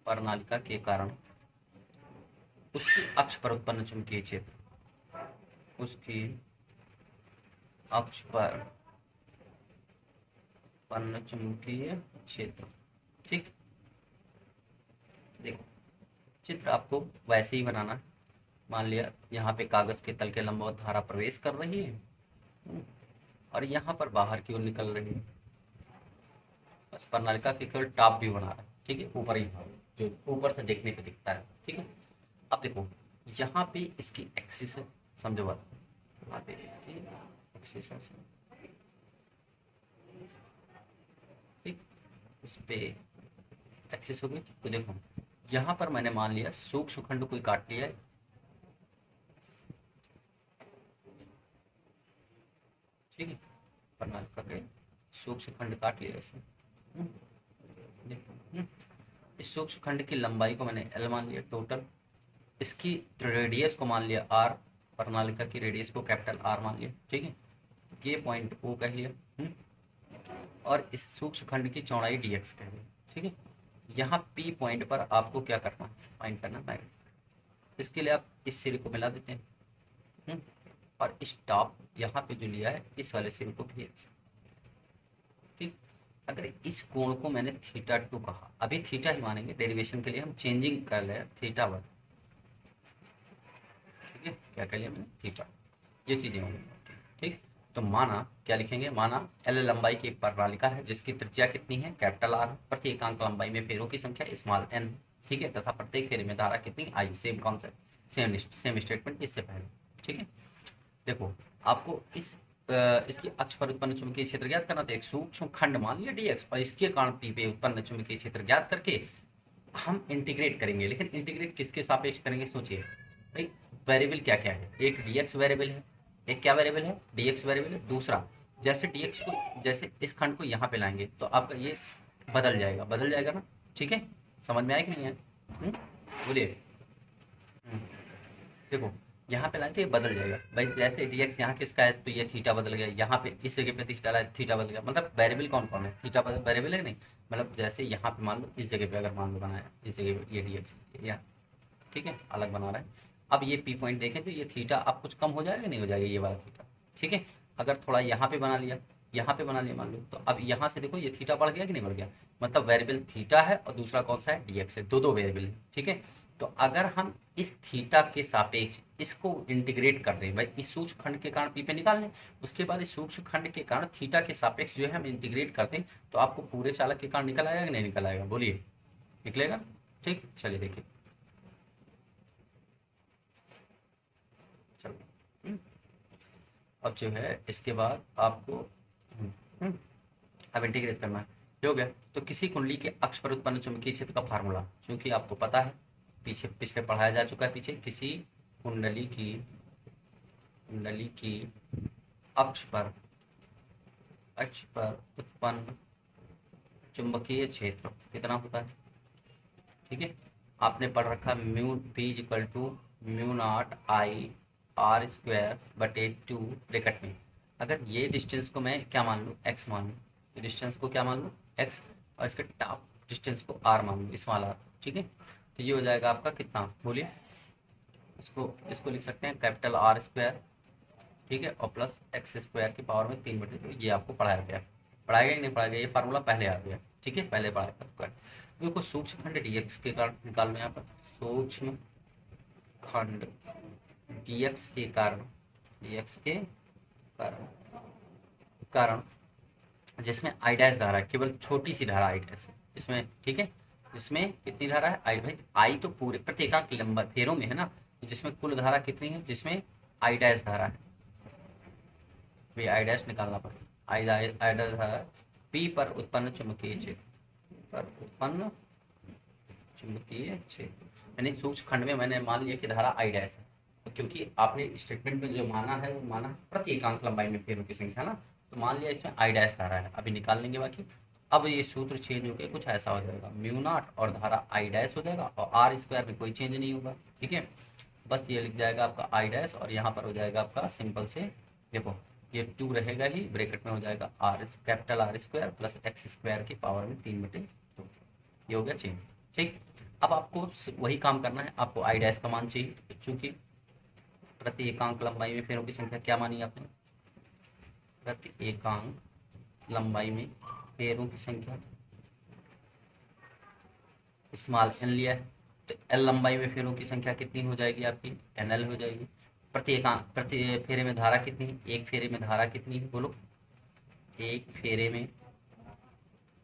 प्रणालिका के कारण उसकी अक्ष पर उत्पन्न चुंबकीय क्षेत्र, उसकी अक्ष पर उत्पन्न चुंबकीय क्षेत्र। ठीक, देखो चित्र आपको वैसे ही बनाना है। मान लिया यहाँ पे कागज के तल के लंबवत धारा प्रवेश कर रही है और यहाँ पर बाहर की ओर निकल रही है। बस प्रणालिका के केवल टॉप भी बना रहा है। ठीक है, ऊपर ही भाग जो ऊपर से देखने पे दिखता है। ठीक है, अब देखो यहाँ पे इसकी एक्सिस है, समझो बात, यहाँ पे इसकी एक्सिस है। ठीक, इस पे एक्सिस हो गई। तो देखो यहाँ पर मैंने मान लिया सूक्ष्म खंड कोई काट लिया है। ठीक है, प्रणालिका के सूक्ष्म खंड काट लिया ऐसे। देखो इस सूक्ष्म खंड की लंबाई को मैंने एल मान लिया टोटल, इसकी रेडियस को मान लिया आर, प्रणालिका की रेडियस को कैपिटल आर मान लिया। ठीक है, ये पॉइंट ओ कह लिया। और इस सूक्ष्म खंड की चौड़ाई dx कह लिया। ठीक है, यहाँ पी पॉइंट पर आपको क्या करना, फाइंड करना मैग्नीट्यूड। इसके लिए आप इस सिरे को मिला देते हैं और इस टॉप यहाँ पे जो लिया है इस वाले सिरे को भी एक। ठीक, अगर इस कोण को मैंने थीटा 2 कहा, अभी थीटा ही मानेंगे, डेरिवेशन के लिए हम चेंजिंग कर ले थीटा 1। ठीक है, क्या कह लिया मैंने, थीटा, ये चीज़ें होंगी। ठीक, तो माना क्या लिखेंगे, माना एल लंबाई की एक प्रणालिका है जिसकी त्रिज्या कितनी है, कैपिटल आर, प्रति एकांक लंबाई में फेरों की संख्या स्मॉल एन। ठीक है, तथा प्रत्येक फेरे में धारा कितनी आई। सेम कॉन्सेप्ट, सेम स्टेटमेंट इससे पहले। ठीक है, देखो आपको इसकी अक्ष पर उत्पन्न चुंबकीय क्षेत्र ज्ञात करना, तो एक सूक्ष्म खंड मान लिया dx और इसके कारण पी पे उत्पन्न चुंबकीय क्षेत्र ज्ञात करके हम इंटीग्रेट करेंगे। लेकिन इंटीग्रेट किसके सापेक्ष करेंगे, सोचिए भाई। वेरिएबल क्या क्या है, एक dx वेरिएबल है, एक क्या वेरिएबल है, dx वेरिएबल है। दूसरा जैसे dx को, जैसे इस खंड को यहाँ पे लाएंगे तो आपका ये बदल जाएगा ना। ठीक है, समझ में आया कि नहीं है, बोलिए। देखो यहाँ पे लाए तो ये बदल जाएगा भाई, जैसे dx यहाँ किसका है तो ये थीटा बदल गया, यहाँ पे इस जगह पे थीटा लाए थीटा बदल गया। मतलब वेरिएबल कौन कौन है, थीटा वेरिएबल है नहीं। मतलब जैसे यहाँ पे मान लो इस जगह पे अगर मान लो बनाया, इस जगह पे ये dx या, ठीक है, अलग बना रहा है। अब ये पी पॉइंट देखें तो ये थीटा अब कुछ कम हो जाएगा नहीं हो जाएगा ये वाला थीटा। ठीक है, अगर थोड़ा यहाँ पे बना लिया, यहाँ पे बना लिया मान लो, तो अब यहाँ से देखो ये थीटा बढ़ गया कि नहीं बढ़ गया। मतलब वेरिएबल थीटा है और दूसरा कौन सा है, dx है, दो वेरिएबल है। ठीक है, तो अगर हम इस थीटा के सापेक्ष इसको इंटीग्रेट कर दें भाई, इस सूक्ष्म खंड के कारण पी पे निकाल लें, उसके बाद इस सूक्ष्म खंड के कारण थीटा के सापेक्ष जो है हम इंटीग्रेट करते हैं, तो आपको पूरे चालक के कारण निकल आएगा कि नहीं निकल आएगा, बोलिए, निकलेगा। ठीक, चलिए देखिए, चलो अब जो है इसके बाद आपको अब इंटीग्रेट करना है। ये हो गया। तो किसी कुंडली के अक्ष पर उत्पन्न चुंबकीय क्षेत्र का फार्मूला, क्योंकि आपको पता है पीछे पिछले पढ़ाया जा चुका है, पीछे किसी कुंडली की अक्ष पर उत्पन्न चुंबकीय क्षेत्र कितना होता है। ठीक है, आपने पढ़ रखा mu P equal to mu naught I R square बटे 2 ब्रैकेट में। अगर ये डिस्टेंस को मैं क्या मान लूँ, एक्स मान लूँ, ये डिस्टेंस को क्या मान लूँ, एक्स, और इसके टॉप डिस्टेंस को आर मान लूँ, स्मॉल आर। ठीक है, तो ये हो जाएगा आपका कितना, बोलिए। इसको लिख सकते हैं कैपिटल आर स्क्वायर, ठीक है, और प्लस एक्स स्क्वायर की पावर में 3 बटे। तो ये आपको पढ़ाया गया कि नहीं पढ़ाया गया, ये फार्मूला पहले आ गया। ठीक है, पहले पढ़ाया गया। देखो सूक्ष्म खंड dx के कारण निकाल में यहाँ पर, सूक्ष्म खंड dx के कारण जिसमें आई डैश धारा है, केवल छोटी सी धारा आई डैश है इसमें। ठीक है, इसमें कितनी धारा है, आई भाई, आई तो पूरे प्रत्येकांक लंबा फेरों में है ना, तो जिसमें कुल धारा कितनी है, जिसमें आई डैश धारा है, वे आई डैश निकालना पड़ेगा। आई डैश धारा पी पर उत्पन्न चुंबकीय क्षेत्र यानी सूक्ष्म खंड में मैंने मान लिया कि धारा आई डैश है, तो क्योंकि आपने स्टेटमेंट में जो माना है वो माना प्रति एकांक लंबाई में फेरों की संख्या ना, तो मान लिया इसमें आई डैश धारा है। अभी निकाल लेंगे बाकी। अब ये सूत्र चेंज होकर कुछ ऐसा हो जाएगा, म्यू नॉट और धारा आई डैश हो जाएगा और आर स्क्वायर में कोई चेंज नहीं होगा। ठीक है, बस ये लिख जाएगा आपका आई डैश और यहाँ पर हो जाएगा आपका सिंपल से, देखो ये 2 रहेगा ही, ब्रैकेट में हो जाएगा are capital R square plus X square की पावर में 3 बटे 2। ये हो गया चेंज। ठीक, अब आपको वही काम करना है, आपको आई डैश का मान चाहिए, चूंकि प्रति एकांक लंबाई में फेरों की संख्या क्या मानी आपने, प्रति एकांक लंबाई में फेरों की संख्या, स्मॉल एन लिया है तो एल लंबाई में फेरों की संख्या कितनी हो जाएगी आपकी, एन एल हो जाएगी। प्रति फेरे में धारा कितनी है, एक फेरे में धारा कितनी है बोलो, एक फेरे में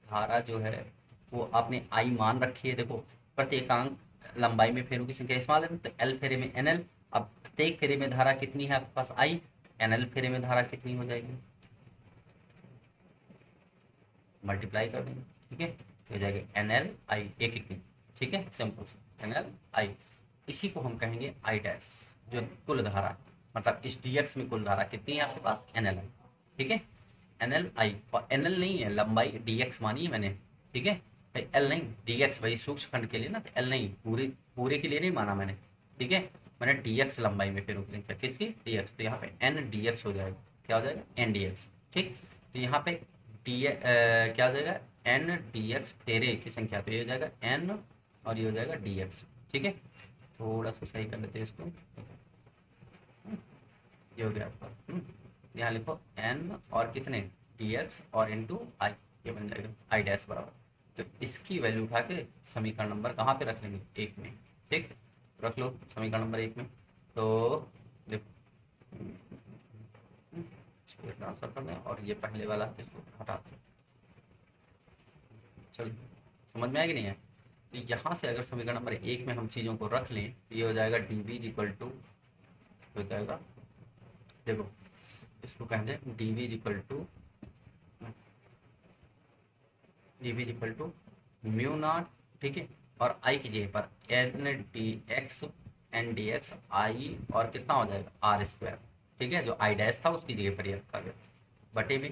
धारा जो है वो आपने आई मान रखी है। देखो प्रत्येकांक लंबाई में फेरों की संख्या स्मॉल है तो एल फेरे में एन एल। अब प्रत्येक फेरे में धारा कितनी है आपके पास आई, एन एल फेरे में धारा कितनी हो जाएगी, मल्टीप्लाई कर देंगे, ठीक है, तो हो जाएगा एन एल आई, एक एक नहीं, ठीक है, सिंपल से एन एल आई। इसी को हम कहेंगे आई डैश, जो कुल धारा, मतलब इस डी एक्स में कुल धारा कितनी है आपके पास, एन एल आई, ठीक है, एन एल आई। और एन एल नहीं है, लंबाई डी एक्स मानी है मैंने, ठीक है भाई, एल नहीं, डी एक्स भाई सूक्ष्म खंड के लिए ना, तो एल नहीं, पूरे पूरे के लिए नहीं माना मैंने, ठीक है, मैंने डी एक्स लंबाई में फेरों की संख्या, किसकी, डी एक्स, तो यहाँ पे एन डी एक्स हो जाएगा, क्या हो जाएगा, एन डी एक्स, ठीक। तो यहाँ पे क्या हो जाएगा, एन डी एक्स फेरे की संख्या, तो ये हो जाएगा एन और ये हो जाएगा डी एक्स, ठीक है। थोड़ा सा सही कर लेते हैं इसको, ये हो गया आपका, यहाँ लिखो एन और कितने, डी एक्स और इंटू आई, ये बन जाएगा आई डैश बराबर। तो इसकी वैल्यू उठा के समीकरण नंबर कहाँ पे रख लेंगे, एक में, ठीक, रख लो समीकरण नंबर एक में। तो देखो ट्रांसफर कर दें और ये पहले वाला है इसको हटा दें, चलो समझ में आएगी नहीं है। तो यहाँ से अगर समीकरण नंबर एक में हम चीज़ों को रख लें तो ये हो जाएगा डी वी इक्वल टू, हो जाएगा, देखो इसको कह दें D we equal to, D we equal to mu naught, ठीक है, और आई की जगह पर N D X, N D X I और कितना हो जाएगा आर स्क्वायर, ठीक है, जो आई डैश था उसकी जगह पर ये रखा गया, बटे में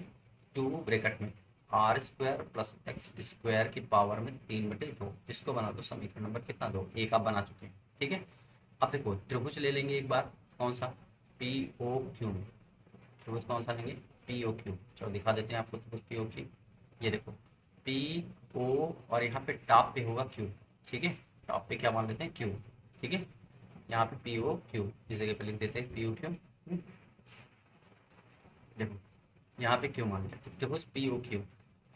टू ब्रैकेट में R square plus X square की पावर में 3/2, इसको बना दो समीकरण नंबर कितना, दो, एक आप बना चुके हैं, ठीक है। अब देखो त्रिभुज ले लेंगे एक बार, कौन सा, पी ओ क्यू, त्रिभुज कौन सा लेंगे, पी ओ क्यू, चलो दिखा देते हैं आपको त्रिभुज पी ओ क्यू, ये देखो पी ओ और यहाँ पे टॉप पे होगा क्यू, ठीक है, टॉप पे क्या मान लेते हैं क्यू, ठीक है, यहाँ पे पी ओ क्यू इस जगह पे लिख देते हैं पी ओ क्यू, देखो यहाँ पे क्यू मान लिया, देखो P O Q,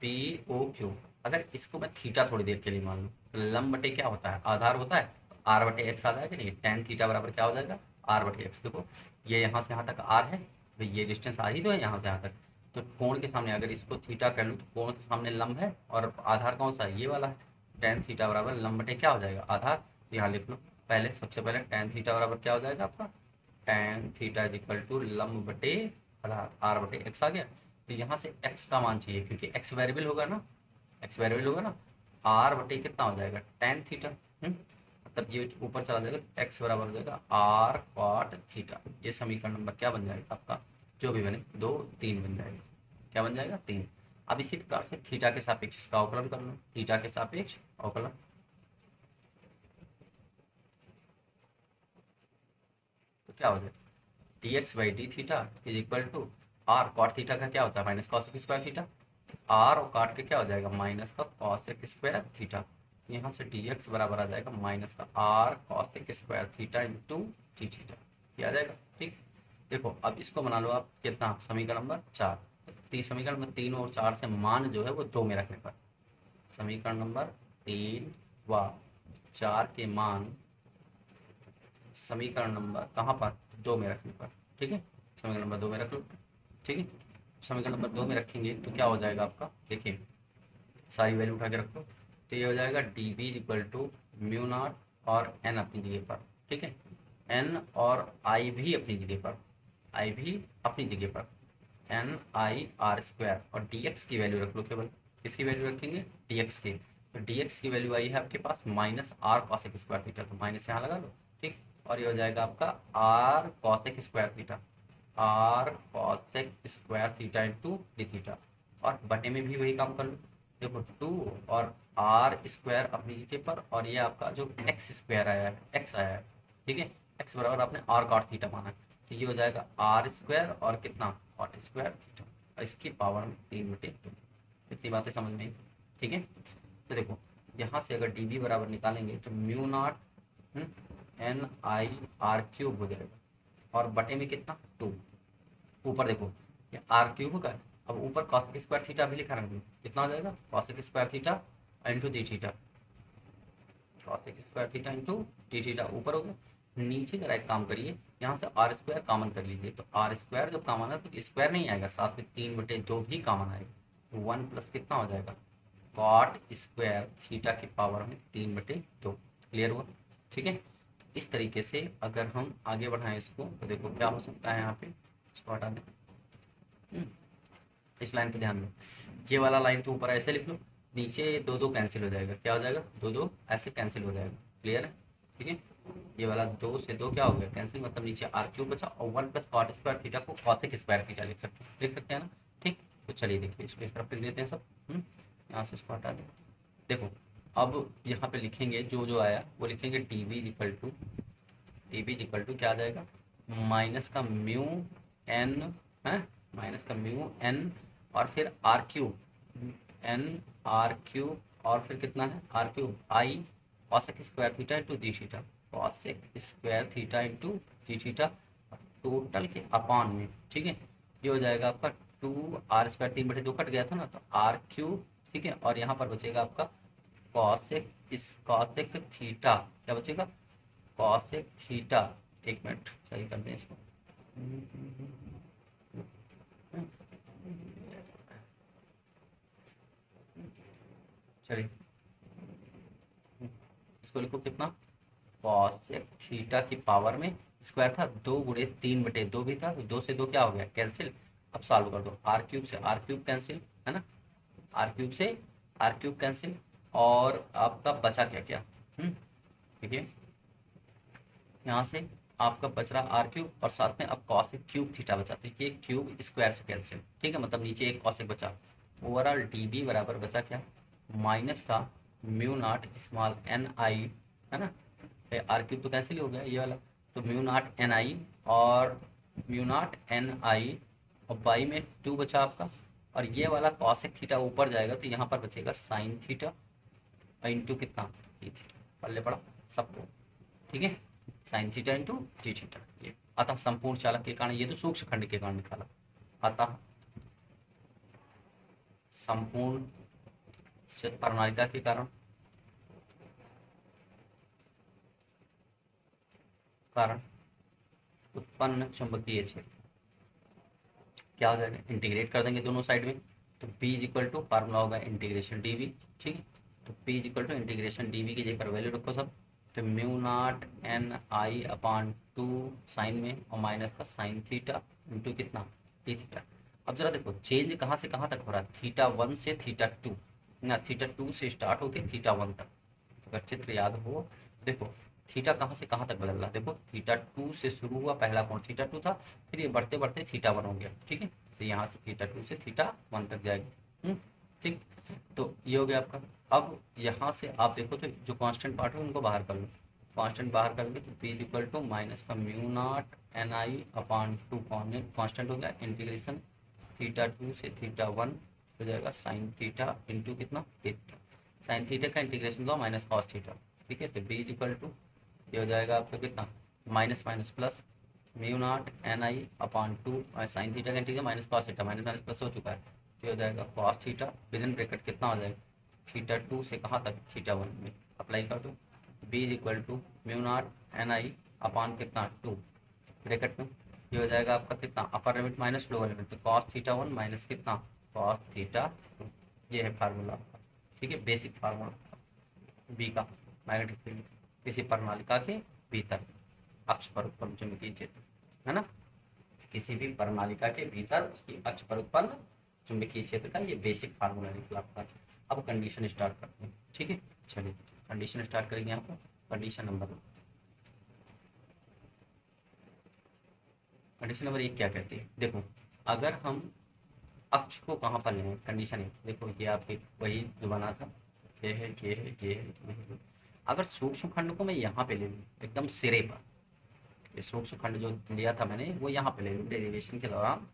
P O Q, अगर इसको मैं थीटा थोड़ी देर के लिए मान लूँ तो लंब बटे क्या होता है, आधार होता है, आर बटे एक्स आ जाएगा, नहीं टेन थीटा बराबर क्या हो जाएगा, आर बटे एक्स। देखो ये यहाँ से यहाँ तक आर है, भाई ये डिस्टेंस आर ही तो है यहाँ से यहाँ तक, तो कोण के सामने अगर इसको थीटा कर लूँ तो कोण के सामने लंब है और आधार कौन सा है, ये वाला है, टेन थीटा बराबर लंब बटे क्या हो जाएगा, आधार। तो यहाँ लिख लो पहले, सबसे पहले टेन थीटा बराबर क्या हो जाएगा आपका, tan theta is equal to लंब बटे आधार, आर बटे एक्स आ गया। तो यहाँ से x का मान चाहिए क्योंकि x वेरिएबल होगा ना, x वेरिएबल होगा ना, r बटे कितना हो जाएगा tan थीटा, मतलब ये ऊपर चला जाएगा तो x बराबर हो जाएगा r cot थीटा। ये समीकरण नंबर क्या बन जाएगा आपका, जो भी बने 2 3 बन जाएगा, क्या बन जाएगा 3। अब इसी प्रकार से थीटा के सापेक्ष इसका अवकलन कर लो, थीटा के सापेक्ष अवकलन, तो क्या हो जाएगा d x by d theta is equal to r cot theta का क्या होता है minus cos square theta, r और काट के क्या हो जाएगा माइनस का कॉस स्क्वायर थीटा, यहाँ से डी एक्स बराबर आ जाएगा माइनस का r cos square theta into t theta, ये आ जाएगा, ठीक। देखो अब इसको बना लो आप कितना, समीकरण नंबर 4, समीकरण में 3 और 4 से मान जो है वो 2 में रखने पर, समीकरण नंबर 3 व 4 के मान समीकरण नंबर कहाँ पर 2 में रखने पर, ठीक है, समीकरण नंबर 2 में रख लो, ठीक है। समीकरण नंबर 2 में रखेंगे तो क्या हो जाएगा आपका, देखिए सारी वैल्यू उठा के रखो, तो ये हो जाएगा d we equal to mu naught और एन अपनी जगह पर, ठीक है, एन और आई भी अपनी जगह पर, आई भी अपनी जगह पर, एन आई आर स्क्वायर और डी एक्स की वैल्यू रख लो केवल, किसकी वैल्यू रखेंगे, डी एक्स की, तो डी एक्स की वैल्यू आई है आपके पास minus R cosec square theta, तो माइनस यहाँ लगा लो, ठीक, और ये हो जाएगा आपका R cosec square theta, R cosec square theta into D theta, और बटे में भी वही काम कर लो, देखो 2 और आर स्क्वायर अपनी जगह पर, और ये आपका जो एक्स स्क्वायर आया है, एक्स आया है, ठीक है, एक्स बराबर आपने आर कॉट थीटा माना है, तो ये हो जाएगा आर स्क्वायर और कितना कॉट स्क्वायर थीटा, और इसकी पावर में 3/2, इतनी बातें समझ में आई, ठीक है। तो देखो यहाँ से अगर डी बी बराबर निकालेंगे तो mu naught N I R cube हो जाएगा, और बटे में कितना 2, ऊपर देखो ये आर क्यूब का अब ऊपर कॉसेक स्क्वायर थीटा भी लिखा रखना, कितना हो जाएगा cosec square theta into D theta, cosec square theta into D theta ऊपर हो गया। नीचे जरा एक काम करिए, यहाँ से आर स्क्वायर कॉमन कर लीजिए, तो आर स्क्वायर जब कॉमन है तो स्क्वायर नहीं आएगा, साथ में 3/2 भी कॉमन आएगा, तो 1 प्लस कितना हो जाएगा कॉट स्क्वायर थीटा की पावर में 3/2। क्लियर हुआ? ठीक है, इस तरीके से अगर हम आगे बढ़ाएं इसको तो देखो क्या हो सकता है, यहाँ पे इसको हटा दें। इस लाइन पे ध्यान दो, ये वाला लाइन तो ऊपर ऐसे लिख लो, नीचे 2 2 कैंसिल हो जाएगा, क्या हो जाएगा 2 2 ऐसे कैंसिल हो जाएगा। क्लियर है? ठीक है, ये वाला 2 से 2 क्या हो गया कैंसिल, मतलब नीचे आर क्यूब बचा, और 1 प्लस कॉट स्क्वायर थीटा को कॉसेक स्क्वायर थीटा लिख सकते हैं ना। ठीक, तो चलिए देखिए इसको इस तरफ लिख देते हैं सब। यहाँ से इसको हटा दें। देखो अब यहाँ पे लिखेंगे जो जो आया वो लिखेंगे, डी बी इक्वल टू क्या आ जाएगा, माइनस का म्यू एन है, माइनस का म्यू एन और फिर r cube n r cube और फिर कितना है r cube I cosec square theta into D theta, cosec square theta into D theta total के अपान में। ठीक है, ये हो जाएगा आपका 2r² 3/2 कट गया था ना, तो आर क्यूब। ठीक है, और यहाँ पर बचेगा आपका कॉसेक थीटा, क्या बचेगा कॉसेक थीटा, एक मिनट सही कर दें इसको, चलिए इसको लिखो कितना, कॉसेक थीटा की पावर में स्क्वायर था, 2 × 3/2 भी था, तो 2 से 2 क्या हो गया कैंसिल। अब सॉल्व कर दो, आर क्यूब से आर क्यूब कैंसिल है ना, आर क्यूब से आर क्यूब कैंसिल, और आपका बचा क्या क्या, ठीक है, यहाँ से आपका बच रहा आर क्यूब और साथ में अब कॉसेक क्यूब थीटा बचा, तो ये क्यूब स्क्वायर से कैंसिल। ठीक है, मतलब नीचे एक कॉसेक बचा, ओवरऑल डी बी बराबर बचा क्या, माइनस का म्यू नॉट स्मॉल एन आई है ना, आर क्यूब तो कैंसिल हो गया ये वाला, तो म्यू नॉट एन आई और म्यू नॉट एन आई और बाई में 2 बचा आपका, और ये वाला कॉसेक थीटा ऊपर जाएगा तो यहाँ पर बचेगा साइन थीटा इंटू कितना डी थीटा, पल्ले पड़ा सबको। ठीक है, sign theta into D theta, ये अतः संपूर्ण चालक के कारण, ये तो सूक्ष्म खंड के कारण निकाला, अतः संपूर्ण प्रणालिका के कारण उत्पन्न चुंबकीय क्षेत्र क्या हो जाएगा, इंटीग्रेट कर देंगे दोनों साइड में, तो P इक्वल टू फार्मूला होगा इंटीग्रेशन dv। ठीक है, तो P equal to integration dv की जगह पर वैल्यू रखो सब, तो mu naught N I upon 2 sine में और माइनस का साइन थीटा इंटू कितना डी थीटा। अब जरा देखो चेंज कहाँ से कहाँ तक हो रहा है, θ1 से θ2 ना, θ2 से स्टार्ट होकर θ1 तक, अगर चित्र याद हो देखो थीटा कहाँ से कहाँ तक बदल रहा है, देखो θ2 से शुरू हुआ, पहला कोण θ2 था, फिर ये बढ़ते बढ़ते θ1 हो गया। ठीक है, तो यहाँ से θ2 से θ1 तक जाएगी। ठीक, तो ये हो गया आपका। अब यहाँ से आप देखो तो जो कांस्टेंट पार्ट है उनको बाहर कर लो, कांस्टेंट बाहर करेंगे तो P इक्वल टू माइनस का mu naught N I upon 2 constant हो गया, इंटीग्रेशन θ2 से θ1 हो जाएगा साइन थीटा इंटू कितना थीटा, साइन थीटा का इंटीग्रेशन दो माइनस कॉस थीटा। ठीक है, तो B इक्वल टू ये हो जाएगा आपका कितना minus minus plus mu naught N I upon 2 और साइन थीटा का integration minus cos theta, minus minus plus हो चुका है, तो हो जाएगा cos theta within bracket कितना हो जाएगा θ2 से कहाँ तक θ1 में अप्लाई कर दो, B equal to mu naught N I upon कितना 2 ब्रैकेट में, ये हो जाएगा आपका कितना upper limit minus lower limit, तो कॉस θ1 माइनस कितना कॉस θ2, ये है फार्मूला आपका। ठीक है, बेसिक फार्मूला बी का मैग्नेटिक फील्ड किसी प्रणालिका के भीतर अक्ष पर उत्पन्न चुंबकीय क्षेत्र है ना, किसी भी प्रणालिका के भीतर उसकी अक्ष पर उत्पन्न चुंबकीय क्षेत्र का ये बेसिक फार्मूला निकला आपका। अब कंडीशन स्टार्ट करते हैं। ठीक है, चलिए कंडीशन स्टार्ट करेंगे यहाँ पर। कंडीशन नंबर 1 क्या कहती है, देखो अगर हम अक्ष को कहाँ पर लें, कंडीशन है देखो ये आपके वही जो बना था, ये है ये है ये है ये है। अगर सूक्ष्म खंड को मैं यहाँ पे ले लूँ एकदम सिरे पर, ये सूक्ष्म खंड जो लिया था मैंने वो यहाँ पे ले लूँ डेरिवेशन के दौरान।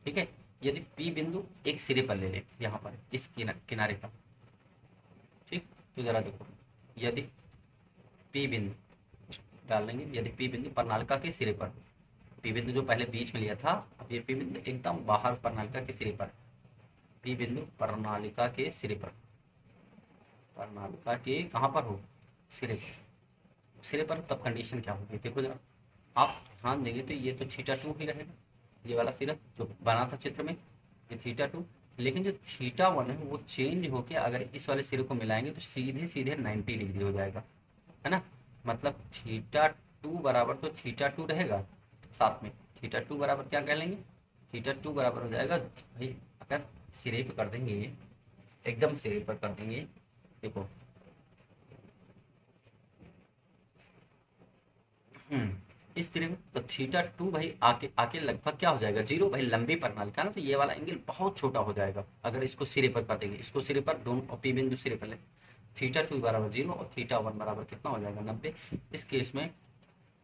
ठीक है, यदि पी बिंदु एक सिरे पर ले ले यहाँ पर इस किनारे पर, ठीक, तो जरा देखो यदि पी बिंदु डाल लेंगे, यदि पी बिंदु प्रणालिका के सिरे पर, पी बिंदु जो पहले बीच में लिया था अब ये पी बिंदु एकदम बाहर प्रणालिका के सिरे पर, पी बिंदु प्रणालिका के सिरे पर, प्रणालिका के कहाँ पर हो, सिरे पर, सिरे पर, तब कंडीशन क्या होगी देखो जरा, आप ध्यान देंगे तो ये तो थीटा टू ही रहेगा, ये वाला सिरा जो बना था चित्र में, ये थीटा टू, लेकिन जो थीटा वन है वो चेंज होके अगर इस वाले सिरे को मिलाएंगे तो सीधे सीधे 90 डिग्री हो जाएगा, है ना। मतलब थीटा टू बराबर तो थीटा टू रहेगा, साथ में थीटा टू बराबर क्या कह लेंगे, थीटा टू बराबर हो जाएगा भाई, अगर सिरे पे कर देंगे, एकदम सिरे पर कर देंगे, देखो इस तरह में तो थीटा टू भाई आके आके लगभग क्या हो जाएगा, जीरो। भाई लंबी प्रणालिका ना, तो ये वाला एंगल बहुत छोटा हो जाएगा अगर इसको सिरे पर कर देंगे, इसको सिरे पर दोनों और पी बिंदु सिरे पर ले, थीटा टू बराबर जीरो और थीटा वन बराबर कितना हो जाएगा 90। इस केस में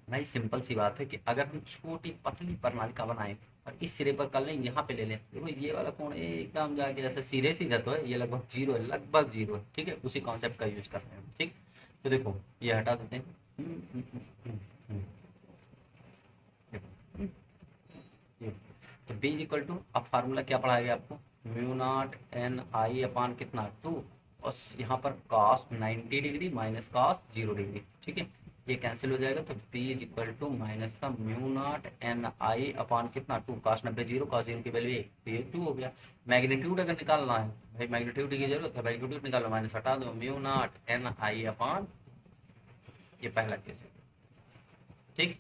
भाई सिंपल सी बात है कि अगर हम छोटी पतली प्रणालिका बनाएं और इस सिरे पर कर लें, यहाँ पे ले लें, देखो ये वाला कोण एकदम जाके जैसे सीधे सीधा तो है, ये लगभग जीरो है, लगभग जीरो है, ठीक है, उसी कॉन्सेप्ट का यूज कर रहे हैं, ठीक। तो देखो ये हटा देते हैं, देखो ये, तो बी इक्वल टू, अब फार्मूला क्या पढ़ाया गया आपको, mu naught N I upon कितना 2, और यहाँ पर cos 90 degree minus cos 0 degree, ठीक है, ये कैंसिल हो जाएगा, तो B is equal to minus का mu naught N I upon कितना 2, कॉस 90 जीरो, कॉस 0 की वैल्यू 1, तो ये 2 हो गया। मैग्नीट्यूड अगर निकालना है भाई, मैग्नीट्यूड की जरूरत है, मैग्नीट्यूड निकालो, माइनस हटा दो, म्यू नॉट एन आई अपान, ये पहला केस है, ठीक,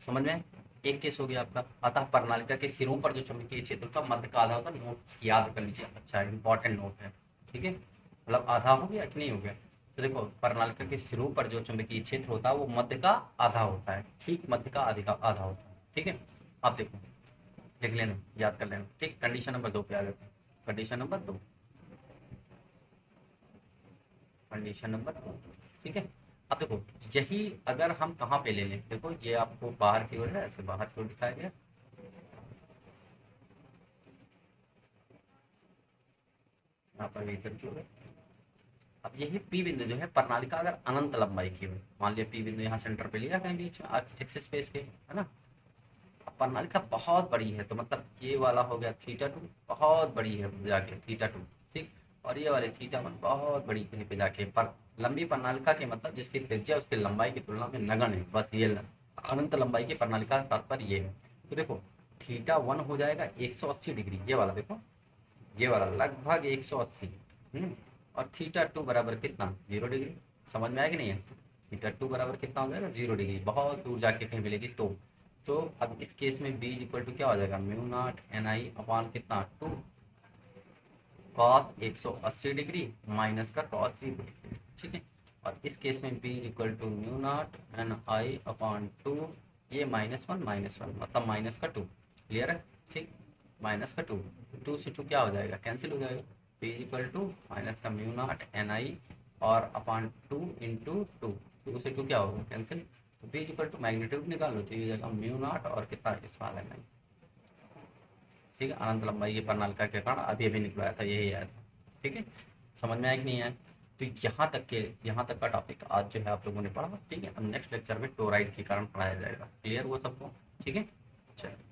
समझ में। एक केस हो गया आपका, अतः प्रणालिका के सिरों पर जो चुंबकीय क्षेत्र का मध्य का आधा होता है, नोट याद कर लीजिए, अच्छा इंपॉर्टेंट नोट है, ठीक है, मतलब आधा हो गया कि नहीं हो गया। तो देखो प्रणालिका के सिरों पर जो चुंबकीय क्षेत्र होता है वो मध्य का आधा होता है, ठीक मध्य का आधा आधा होता है, ठीक है। अब देखो लिख लेना, याद कर लेना, ठीक। कंडीशन नंबर 2 पे आ जाते हैं, कंडीशन नंबर 2, कंडीशन नंबर 2, ठीक है। अब देखो यही अगर हम कहाँ पे ले लें, देखो ये आपको बाहर की ओर है, ऐसे बाहर की ओर दिखाया गया, यहाँ पर भीतर की ओर है। अब यही पी बिंदु जो है प्रणालिका अगर अनंत लंबाई की हो, मान लिया पी बिंदु यहाँ सेंटर पे लिया कहीं बीच में एक्सिस स्पेस के, है ना, अब प्रणालिका बहुत बड़ी है, तो मतलब ये वाला हो गया थीटा टू, बहुत बड़ी है जाके थीटा टू, ठीक, और ये वाले थीटा वन बहुत बड़ी कहीं पे जाके, पर लंबी प्रणालिका के मतलब जिसकी त्रिज्या उसकी लंबाई की तुलना में नगण्य है, बस ये अनंत लंबाई की प्रणालिका का तात्पर्य ये है। तो देखो थीटा वन हो जाएगा 180 डिग्री, ये वाला देखो, ये वाला लगभग 180, और थीटा टू बराबर कितना 0 डिग्री, समझ में आया कि नहीं है, थीटा टू बराबर कितना हो जाएगा 0 डिग्री, बहुत दूर जाके कहीं मिलेगी तो अब इस केस में बी इक्वल टू क्या हो जाएगा, mu naught N I upon कितना 2 कॉस 180 डिग्री माइनस का कॉस 0 डिग्री, ठीक है। और इस केस में B equal to mu naught N I upon 2, ये -1 मतलब माइनस का 2, क्लियर है, ठीक, माइनस का 2, 2 से 2 क्या हो जाएगा, कैंसिल हो जाएगा, बी इक्वल टू माइनस का म्यू नॉट एन आई और अपॉन 2 इंटू 2 से 2 क्या होगा कैंसिल, तो बी इक्वल टू मैग्नीट्यूड निकाल लो, तो ये हो जाएगा म्यू नॉट और कितना इस वाला नहीं, ठीक है, अनंत लंबाई की प्रणालिका के कारण अभी अभी निकलवाया था, यही आया था, ठीक है, समझ में आया कि नहीं आया। तो यहाँ तक का टॉपिक आज जो है आप लोगों ने पढ़ा, ठीक है। अब नेक्स्ट लेक्चर में टोराइड के कारण पढ़ाया जाएगा, क्लियर वो सबको, ठीक है, चलिए।